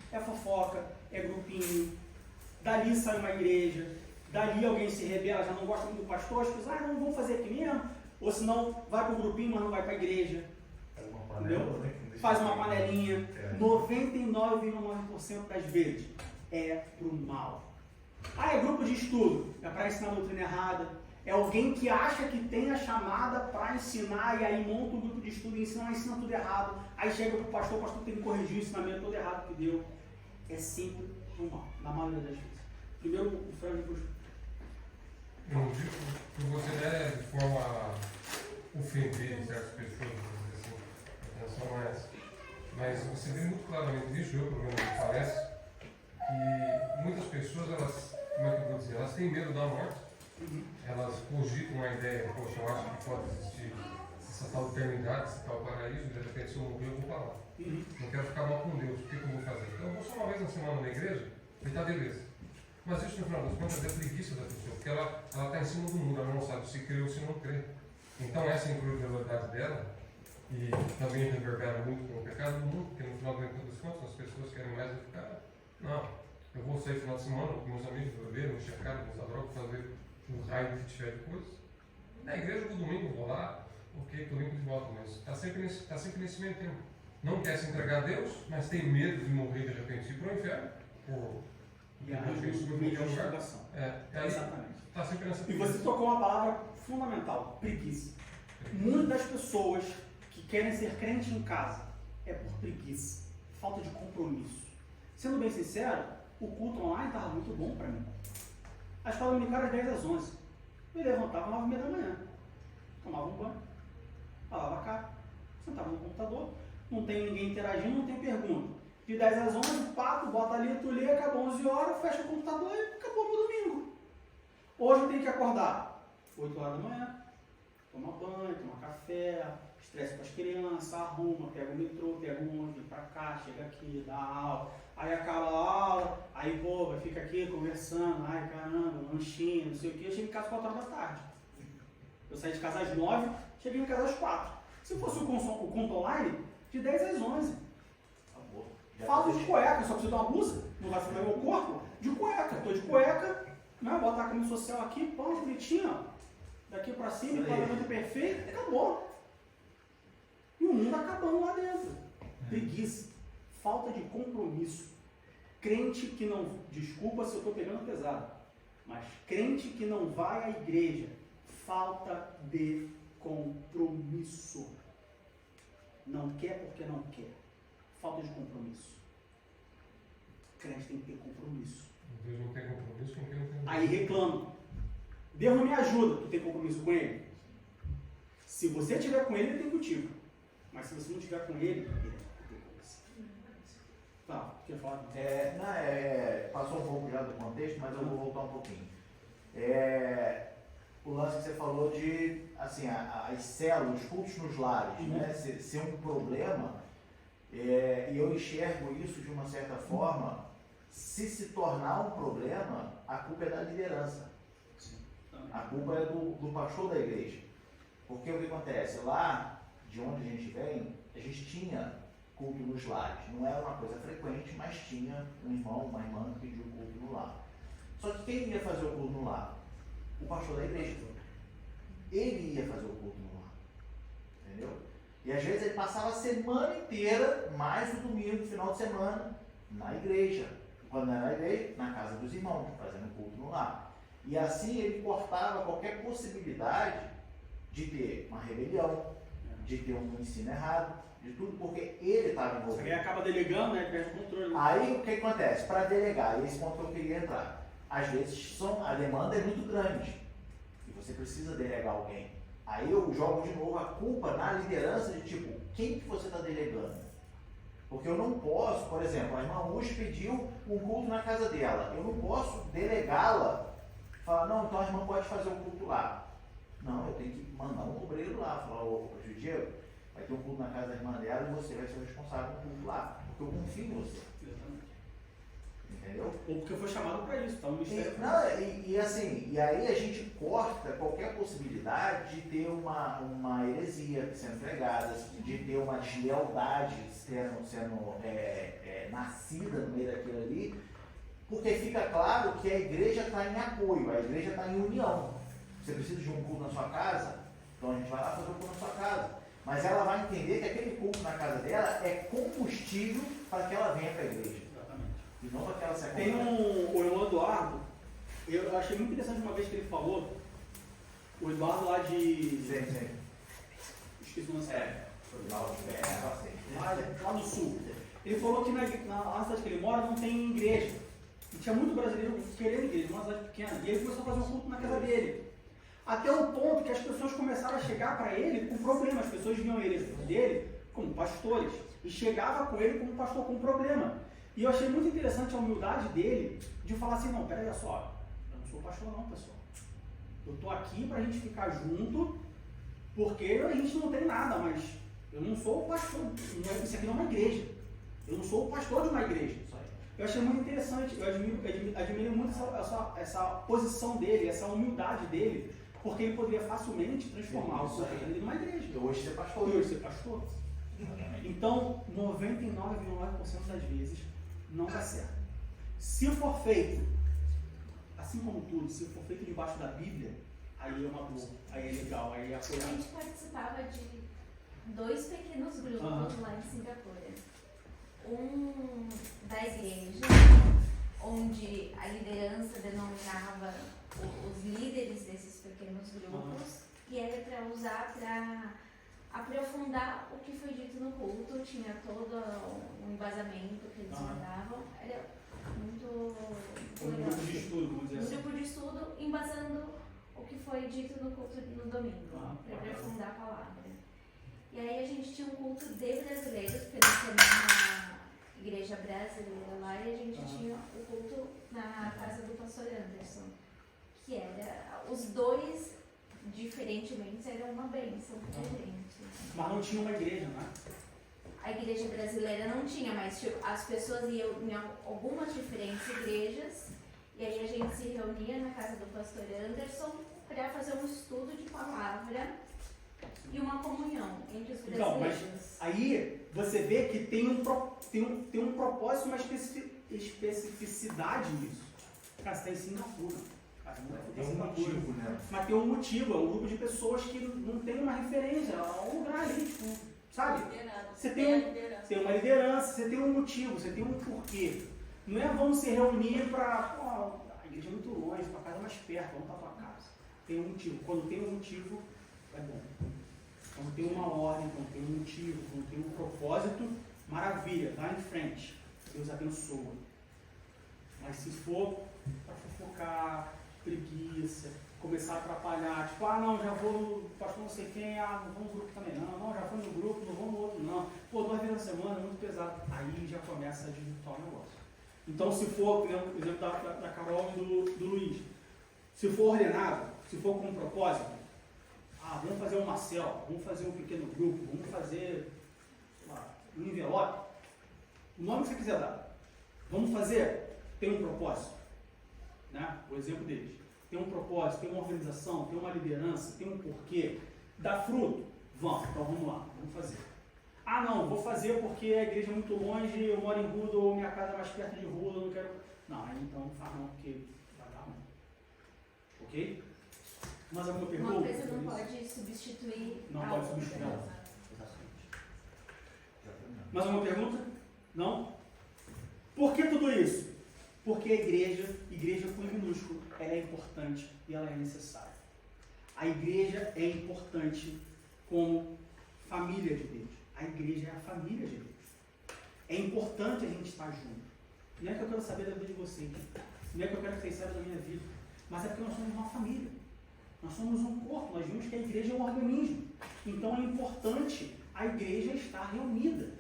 É fofoca, é grupinho, dali sai uma igreja, dali alguém se rebela, já não gosta muito do pastor, as pessoas, não vamos fazer aqui mesmo, ou senão vai para o grupinho, mas não vai para a igreja. Faz uma panelinha. 99,9% das vezes é pro mal. Ah, é grupo de estudo, é para ensinar a doutrina errada. É alguém que acha que tem a chamada para ensinar e aí monta um grupo de estudo e ensina tudo errado. Aí chega pro pastor, o pastor tem que corrigir o ensinamento todo errado que deu. É sempre pro mal, na maioria das vezes. Primeiro o Frank, depois. Eu não digo que você deve de forma a ofender certas pessoas, assim, atenção a essa. Mas você vê muito claramente isso, eu pelo menos me parece, que muitas pessoas, elas, como é que eu vou dizer, elas têm medo da morte, elas cogitam a ideia, poxa, eu acho que pode existir essa tal eternidade, esse tal paraíso, de repente se eu morrer eu vou para lá. Não quero ficar mal com Deus, o que eu vou fazer? Então eu vou só uma vez na semana na igreja e está beleza. Mas isso no final das contas é preguiça da pessoa, porque ela está em cima do muro, ela não sabe se crê ou se não crê. Então essa incredulidade dela, e também reverbera muito com o pecado do mundo, porque no final das contas as pessoas querem mais do que cara. Não, eu vou sair no final de semana com meus amigos, beber, me checar, me usar droga, fazer um raio que tiver de coisas. Na igreja no domingo eu vou lá, ok, estou limpo de volta, mas está sempre nesse meio tempo. Não quer se entregar a Deus, mas tem medo de morrer de repente e ir para o inferno. E a investigação. Exatamente. Tá sempre nessa e você tocou uma palavra fundamental, preguiça. Muitas das pessoas que querem ser crente em casa é por preguiça, falta de compromisso. Sendo bem sincero, o culto online estava muito bom para mim. A escola dominical às 10 às 11. Me levantava às 9h30 da manhã, tomava um banho, lavava a cara, sentava no computador, não tem ninguém interagindo, não tem pergunta. De 10 às 11, pato, bota ali, tu lê, acabou 11 horas, fecha o computador e acabou no domingo. Hoje eu tenho que acordar 8 horas da manhã, tomar banho, tomar café, estresse com as crianças, arruma, pega o metrô, pega o ônibus, vem pra cá, chega aqui, dá aula, aí acaba a aula, aí pô, fica aqui conversando, ai caramba, lanchinho, não sei o que, eu chego em casa às 4 horas da tarde. Eu saí de casa às 9, cheguei em casa às 4. Se fosse o conto online, de 10 às 11. Falta de cueca, só preciso de uma blusa, não vai filmar meu corpo, de cueca, tô de cueca, né? Botar a camisa social aqui, pão, bonitinho, ó. Daqui pra cima, enquadramento perfeito, e acabou. E o mundo acabando lá dentro. Preguiça, falta de compromisso. Crente que não, desculpa se eu estou pegando pesado, mas crente que não vai à igreja, falta de compromisso. Não quer porque não quer. Falta de compromisso. Crente tem que ter compromisso. Deus não tem compromisso com quem não tem. Aí reclama. Deus não me ajuda, tu tem compromisso com ele? Se você tiver com ele, ele tem contigo. Mas se você não tiver com ele tem com você. Tá, quer falar? Passou um pouco já do contexto, mas eu vou voltar um pouquinho. O lance que você falou de, assim, as células, os cultos nos lares, né, ser um problema, e eu enxergo isso de uma certa forma, se tornar um problema, a culpa é da liderança. A culpa é do pastor da igreja. Porque o que acontece? Lá de onde a gente vem, a gente tinha culto nos lares. Não era uma coisa frequente, mas tinha um irmão, uma irmã que pediu culto no lar. Só que quem ia fazer o culto no lar? O pastor da igreja. Ele ia fazer o culto no lar. Entendeu? E às vezes ele passava a semana inteira, mais o domingo, final de semana, na igreja. Quando não era na igreja, na casa dos irmãos, fazendo culto no lar. E assim ele cortava qualquer possibilidade de ter uma rebelião, de ter um ensino errado, de tudo, porque ele estava envolvido. Aí acaba delegando, né? Perde o controle. Aí o que acontece? Para delegar, e esse ponto que eu queria entrar, às vezes a demanda é muito grande e você precisa delegar alguém. Aí eu jogo de novo a culpa na liderança de tipo, quem que você está delegando? Porque eu não posso, por exemplo, a irmã Ush pediu um culto na casa dela, eu não posso delegá-la, falar, não, então a irmã pode fazer o culto lá. Não, eu tenho que mandar um obreiro lá, falar, ô Diego, vai ter um culto na casa da irmã dela e você vai ser o responsável do culto lá, porque eu confio em você. Entendeu? Ou porque foi chamado para isso, tá? Um mistério. E aí a gente corta qualquer possibilidade de ter uma heresia sendo pregada, de ter uma deslealdade sendo nascida no meio daquilo ali, porque fica claro que a igreja está em apoio, a igreja está em união. Você precisa de um culto na sua casa? Então a gente vai lá fazer o culto na sua casa. Mas ela vai entender que aquele culto na casa dela é combustível para que ela venha para a igreja. E não para que ela se acompanhe. Tem o irmão Eduardo, eu achei muito interessante uma vez que ele falou, o Eduardo lá de... Sim. Esqueci o nome. Lá do sul. Ele falou que na cidade que ele mora não tem igreja. E tinha muito brasileiro querendo igreja, uma cidade pequena. E ele começou a fazer um culto na casa dele. Até o ponto que as pessoas começaram a chegar para ele com problemas. As pessoas viam ele dele como pastores. E chegava com ele como pastor com problema. E eu achei muito interessante a humildade dele de falar assim, não, peraí só, eu não sou pastor não, pessoal. Eu estou aqui para a gente ficar junto, porque a gente não tem nada, mas eu não sou o pastor, isso aqui não é uma igreja. Eu não sou o pastor de uma igreja. Eu achei muito interessante, eu admiro muito essa posição dele, essa humildade dele, porque ele poderia facilmente transformar o seu reino numa igreja. Eu hoje ser pastor. Eu hoje ser pastor. Então, 99,9% das vezes não dá certo. Se for feito, assim como tudo, se for feito debaixo da Bíblia, aí é uma boa, aí é legal, aí é A apoiado. gente participava de 2 pequenos grupos lá em Singapura. Um da igreja, onde a liderança denominava os líderes desses pequenos grupos, e era para usar para aprofundar o que foi dito no culto, tinha todo um embasamento que eles mandavam, era muito legal. Grupo de estudo, vamos dizer assim. Grupo de estudo embasando o que foi dito no culto no domingo, para aprofundar a palavra. E aí a gente tinha um culto de brasileiros, porque nós temos uma igreja brasileira lá, e a gente tinha o culto na casa do pastor Anderson, que era, os dois, diferentemente, eram uma bênção pra gente. Mas não tinha uma igreja, né? A igreja brasileira não tinha, mas tipo, as pessoas iam em algumas diferentes igrejas, e aí a gente se reunia na casa do pastor Anderson para fazer um estudo de palavra e uma comunhão entre os brasileiros. Então, mas aí você vê que tem um propósito, uma especificidade nisso. Cara, você está em Singapura. Tem um motivo, né? Mas tem um motivo, é um grupo de pessoas que não tem uma referência, é um lugar ali, tipo, sabe? Você tem uma liderança, você tem um motivo, você tem um porquê. Não é vamos se reunir para, a igreja é muito longe, tua casa é mais perto, vamos para tua casa. Tem um motivo. Quando tem um motivo, é bom. Quando tem uma ordem, quando tem um motivo, quando tem um propósito, maravilha, vai em frente. Deus abençoa. Mas se for para fofocar, preguiça, começar a atrapalhar, tipo, não, já vou no pastor não sei quem, não vou no grupo também não, já fui no grupo, não vou no outro não, 2 vezes na semana, muito pesado. Aí já começa a desvirtuar o negócio. Então, se for, por exemplo, da Carol e do Luiz, se for ordenado, se for com um propósito, vamos fazer uma célula, vamos fazer um pequeno grupo, vamos fazer um envelope, o nome que você quiser dar. Vamos fazer, tem um propósito, né? O exemplo deles. Tem um propósito, tem uma organização, tem uma liderança, tem um porquê, dá fruto. Então vamos lá, vamos fazer. Não, vou fazer porque a igreja é muito longe, eu moro em Ruda ou minha casa é mais perto de Ruda, eu não quero. Não, aí então não faz não, porque vai dar ruim. Ok? Mais alguma pergunta? Uma coisa não pode substituir. Não pode substituir ela. Exatamente. Mais alguma pergunta? Não? Por que tudo isso? Porque a igreja com minúsculo, ela é importante e ela é necessária. A igreja é importante como família de Deus. A igreja é a família de Deus. É importante a gente estar junto. Não é que eu quero saber da vida de vocês, não é que eu quero que vocês saibam da minha vida, mas é porque nós somos uma família. Nós somos um corpo, nós vimos que a igreja é um organismo. Então é importante a igreja estar reunida.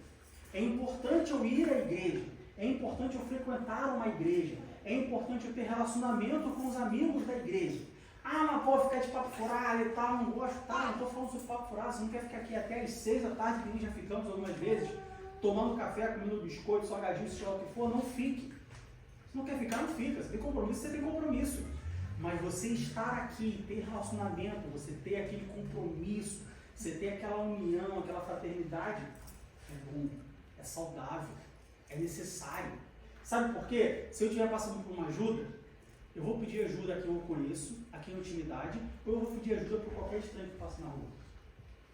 É importante eu ir à igreja. É importante eu frequentar uma igreja. É importante eu ter relacionamento com os amigos da igreja. Mas pode ficar de papo furado e tal, não gosto, não estou falando sobre papo furado, você não quer ficar aqui até as 6 da tarde, que nem já ficamos algumas vezes, tomando café, comendo biscoito, salgadinho, seja lá o que for, não fique. Se não quer ficar, não fica. Você tem compromisso, você tem compromisso. Mas você estar aqui, ter relacionamento, você ter aquele compromisso, você ter aquela união, aquela fraternidade, é bom, é saudável, é necessário. Sabe por quê? Se eu estiver passando por uma ajuda, eu vou pedir ajuda a quem eu conheço, a quem eu intimidade, ou eu vou pedir ajuda para qualquer estranho que passe na rua.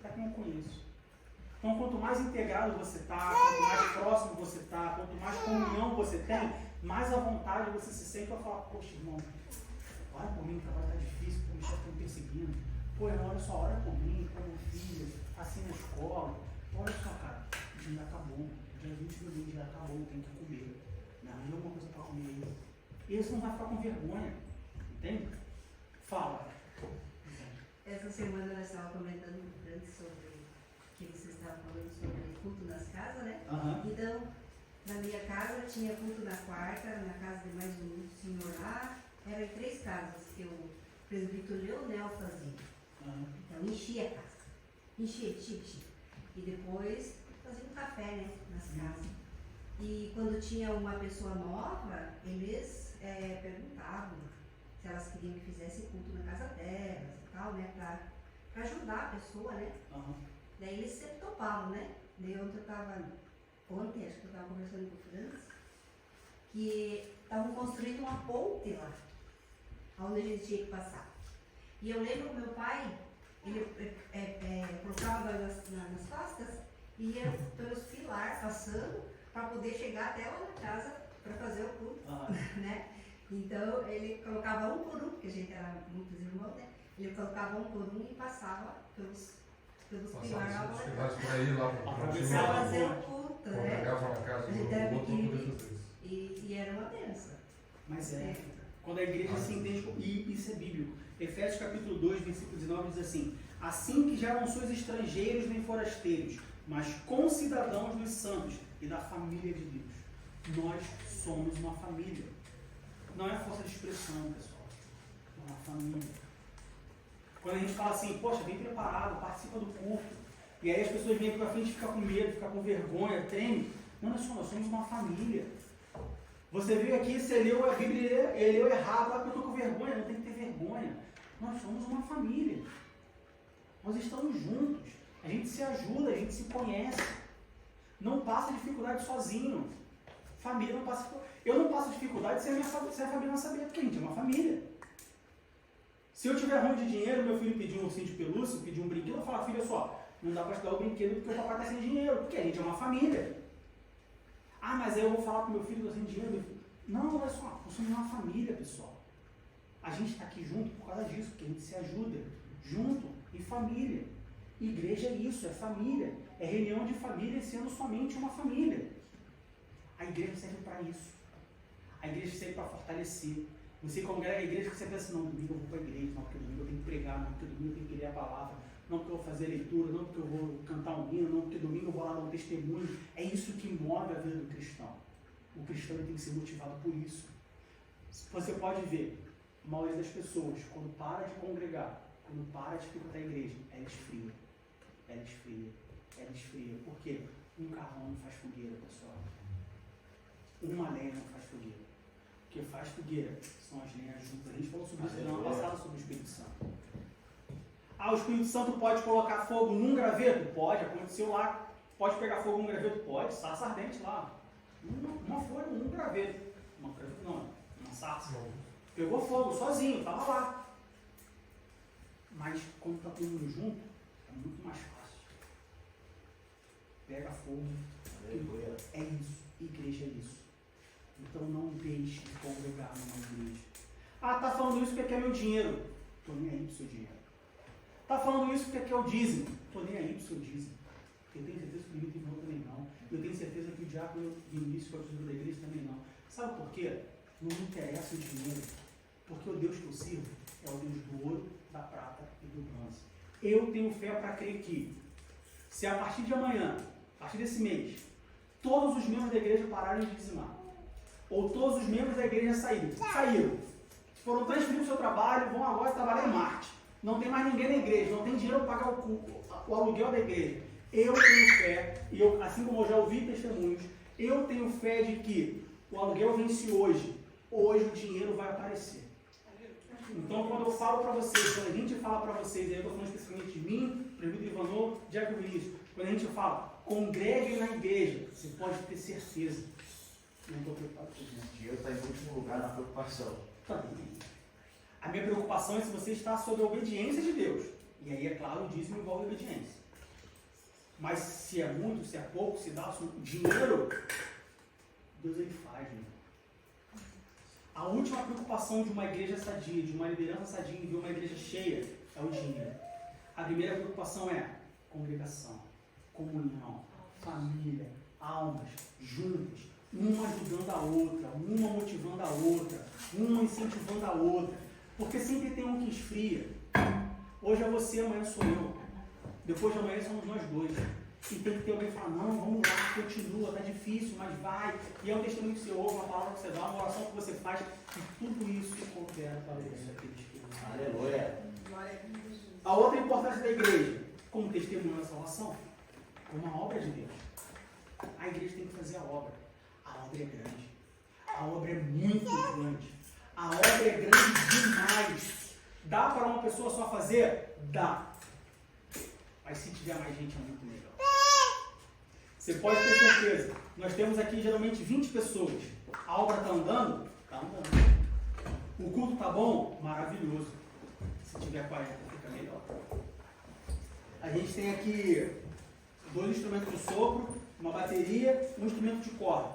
Para quem eu conheço. Então, quanto mais integrado você está, quanto mais próximo você está, quanto mais comunhão você tem, mais à vontade você se sente para falar, poxa, irmão, ora por mim, o trabalho está difícil, o chefe está me perseguindo. Pô, irmão, olha só, ora por mim, por minha filha, assim na escola. Olha só, cara, o dia acabou, dia 22 do dia acabou, tem que comer. Não, tem alguma coisa para comer aí. E você não vai ficar com vergonha, entende? Fala. Essa semana nós estávamos comentando antes sobre que vocês estavam falando sobre culto nas casas, né? Então, na minha casa tinha culto na quarta, na casa de mais um senhor lá, eram em 3 casas que o presbítero Leonel fazia. Então, enchia a casa. Enchia. E depois fazia um café, né? Nas casas. E quando tinha uma pessoa nova, eles perguntavam se elas queriam que fizesse culto na casa delas e tal, né? Pra ajudar a pessoa, né? Daí eles sempre topavam, né? Daí acho que eu estava conversando com o Franz, que estavam construindo uma ponte lá, onde a gente tinha que passar. E eu lembro que meu pai, ele colocava nas costas e ia pelos pilares passando para poder chegar até lá na casa para fazer o culto, né? Então ele colocava um por um, porque a gente era muitos irmãos, né? Ele colocava um por um e passava pelos pilares lá para ir lá para fazer o culto, né? Congregava na casa A gente do era outro para poder fazer isso. e era uma benção. Mas quando a igreja se entende, e isso é bíblico. Efésios capítulo 2, versículo 19 diz assim: assim que já não sois estrangeiros nem forasteiros, mas concidadãos dos santos e da família de Deus. Nós somos uma família. Não é força de expressão, pessoal. É uma família. Quando a gente fala assim, poxa, vem preparado, participa do culto, e aí as pessoas vêm aqui pra frente e ficam com medo, ficam com vergonha, treme. Não é só, nós somos uma família. Você veio aqui, você leu a Bíblia e leu errado, porque eu estou com vergonha, não tem que ter vergonha. Nós somos uma família. Nós estamos juntos. A gente se ajuda, a gente se conhece. Não passa dificuldade sozinho. Família não passa. Eu não passo dificuldade sem a família não saber, porque a gente é uma família. Se eu tiver ruim de dinheiro, meu filho pedir um ursinho de pelúcia, pedir um brinquedo, eu falo, filho, só, não dá para te dar o brinquedo porque o papai está sem dinheiro, porque a gente é uma família. Mas aí eu vou falar para o meu filho, estou sem dinheiro, meu filho. Não, olha só, nós somos uma família, pessoal. A gente está aqui junto por causa disso, porque a gente se ajuda, junto, em família. Igreja é isso, é família. É reunião de família sendo somente uma família. A igreja serve para isso. A igreja serve para fortalecer. Você congrega a igreja que você pensa, não, domingo eu vou para a igreja, não, porque domingo eu tenho que pregar, não, porque domingo eu tenho que ler a palavra, não porque eu vou fazer a leitura, não porque eu vou cantar um hino, não porque domingo eu vou lá dar um testemunho. É isso que move a vida do cristão. O cristão tem que ser motivado por isso. Você pode ver, a maioria das pessoas, quando para de congregar, quando para de frequentar a igreja, ela esfria. Ela esfria. Ela esfria. Por quê? Um carvão não faz fogueira, pessoal. Uma lenha não faz fogueira. O que faz fogueira são as lenhas juntas. A gente falou sobre isso na semana passada, sobre o Espírito Santo. Ah, o Espírito Santo pode colocar fogo num graveto? Pode, aconteceu lá. Pode pegar fogo num graveto? Pode, sarça ardente lá. Uma folha, um graveto. Uma sarça. Pegou fogo sozinho, estava lá. Mas quando está todo mundo junto, é muito mais fácil. Pega fogo. É isso. Igreja é isso. Então não deixe de congregar numa igreja. Ah, tá falando isso porque quer meu dinheiro. Tô nem aí pro seu dinheiro. Tá falando isso porque quer o dízimo. Tô nem aí pro seu dízimo. Eu tenho certeza que o Vinícius não também não. Eu tenho certeza que o diácono Vinícius, que é o tesouro da igreja, também não. Sabe por quê? Não me interessa o dinheiro. Porque o Deus que eu sirvo é o Deus do ouro, da prata e do bronze. Eu tenho fé para crer que, se a partir de amanhã, a partir desse mês, todos os membros da igreja pararem de dizimar, ou todos os membros da igreja saíram, foram transferidos do seu trabalho, vão agora trabalhar em Marte, não tem mais ninguém na igreja, não tem dinheiro para pagar o aluguel da igreja. Eu tenho fé, e assim como eu já ouvi testemunhos, eu tenho fé de que o aluguel vence hoje o dinheiro vai aparecer. Então, quando eu falo para vocês, quando a gente fala para vocês, aí eu estou falando especificamente de mim, Presbítero Ivanô, Diácono Vinícius, quando a gente fala, congreguem na igreja, você pode ter certeza. Não estou preocupado com isso. O dinheiro está em último lugar na preocupação. Também. A minha preocupação é se você está sob a obediência de Deus. E aí, é claro, o dízimo envolve obediência. Mas se é muito, se é pouco, se dá o dinheiro, Deus ele faz, né? A última preocupação de uma igreja sadia, de uma liderança sadia em ver uma igreja cheia, é o dinheiro. A primeira preocupação é congregação, comunhão, família, almas, juntas, uma ajudando a outra, uma motivando a outra, uma incentivando a outra. Porque sempre tem um que esfria. Hoje é você, amanhã sou eu. Depois de amanhã somos nós dois. E tem que ter alguém que fala, não, vamos lá, continua, tá difícil, mas vai. E é um testemunho que você ouve, uma palavra que você dá, uma oração que você faz, e tudo isso coopera para Deus, aqueles que não. Aleluia. A outra importância da igreja, como testemunho da salvação, como uma obra de Deus. A igreja tem que fazer a obra. A obra é grande. A obra é muito grande. A obra é grande demais. Dá para uma pessoa só fazer? Dá. Mas se tiver mais gente é muito melhor. Você pode ter certeza. Nós temos aqui geralmente 20 pessoas. A obra está andando? Está andando. O culto está bom? Maravilhoso. Se tiver 40, fica melhor. A gente tem aqui 2 instrumentos de sopro, uma bateria, um instrumento de corda.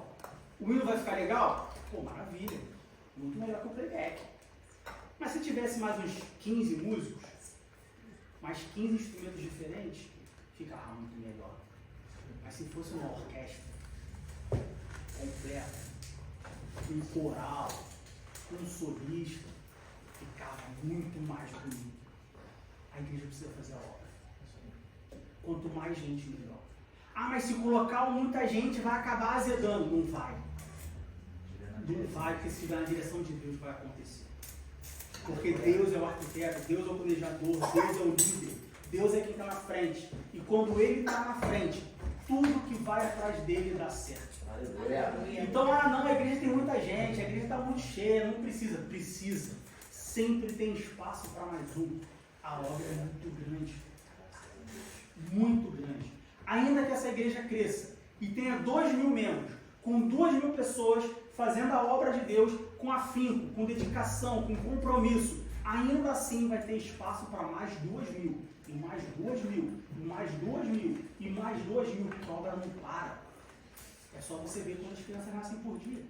O hino vai ficar legal? Pô, maravilha. Muito melhor que o playback. Mas se tivesse mais uns 15 músicos, mais 15 instrumentos diferentes, ficava muito melhor. Mas se fosse uma orquestra completa, um coral, um solista, ficava muito mais bonito. A igreja precisa fazer a obra. Quanto mais gente, melhor. Ah, mas se colocar muita gente vai acabar azedando. Não vai. Não vai, porque se estiver na direção de Deus vai acontecer. Porque Deus é o arquiteto, Deus é o planejador, Deus é o líder, Deus é quem está na frente. E quando Ele está na frente, tudo que vai atrás dele dá certo. Então, não, a igreja tem muita gente, a igreja está muito cheia, não precisa. Precisa. Sempre tem espaço para mais um. A obra é muito grande. Muito grande. Ainda que essa igreja cresça e tenha 2.000 membros, com 2.000 pessoas fazendo a obra de Deus com afinco, com dedicação, com compromisso, ainda assim vai ter espaço para mais 2.000, e mais 2.000, e mais 2.000, e mais 2.000, porque a obra não para. É só você ver quantas crianças nascem por dia.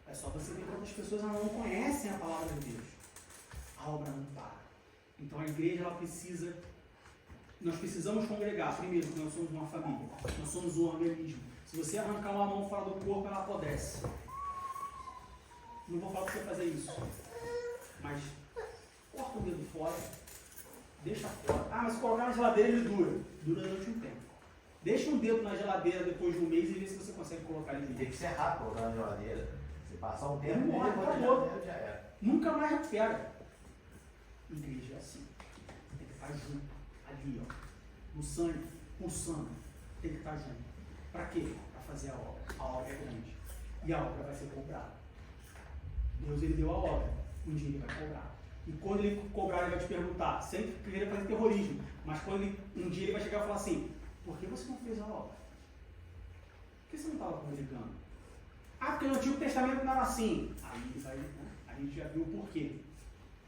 É só você ver quantas pessoas não conhecem a palavra de Deus. A obra não para. Então a igreja, ela precisa... Nós precisamos congregar. Primeiro, porque nós somos uma família. Nós somos um organismo. Se você arrancar uma mão fora do corpo, ela apodrece. Não vou falar para você fazer isso. Mas corta o dedo fora, deixa fora. Ah, mas se colocar na geladeira ele dura. Dura durante um tempo. Deixa um dedo na geladeira depois de um mês e vê se você consegue colocar ele de Tem novo. que ser rápido colocar na geladeira. Se passar um tempo, Demora, depois da acabou. geladeira já era. Nunca mais recupera. Igreja é assim. Tem que estar junto. Ali, ó. No sangue, pulsando. Tem que estar junto. Para quê? Para fazer a obra. A obra é grande. E a obra vai ser cobrada. Deus, ele deu a obra. Um dia ele vai cobrar. E quando ele cobrar, ele vai te perguntar, sempre querer fazer terrorismo, mas quando um dia ele vai chegar e falar assim, por que você não fez a obra? Por que você não estava comunicando? Ah, porque no Antigo Testamento não era assim. Aí ele vai, né? A gente já viu o porquê.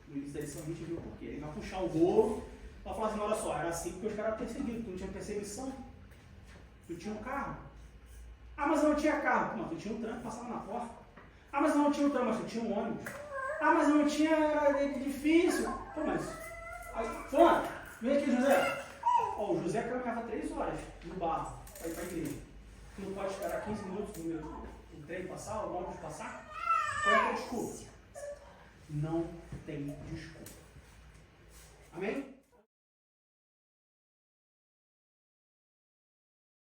No início da lição a gente viu o porquê. Ele vai puxar o rolo, vai falar assim, olha só, era assim porque os caras eram perseguidos, tu não tinha perseguição, tu tinha um carro. Ah, mas eu não tinha carro. Não, tu tinha um tranco, passava na porta. Ah, mas eu não tinha um tranco, mas tu tinha um ônibus. Ah, mas eu não tinha, era difícil. Pô, mas... Fulano, vem aqui, José. Ó, o José caminhava 3 horas no barro para ir para a igreja. Tu não pode esperar 15 minutos o trem passar, o ônibus passar? Qual é a tua desculpa? Não tem desculpa. Amém?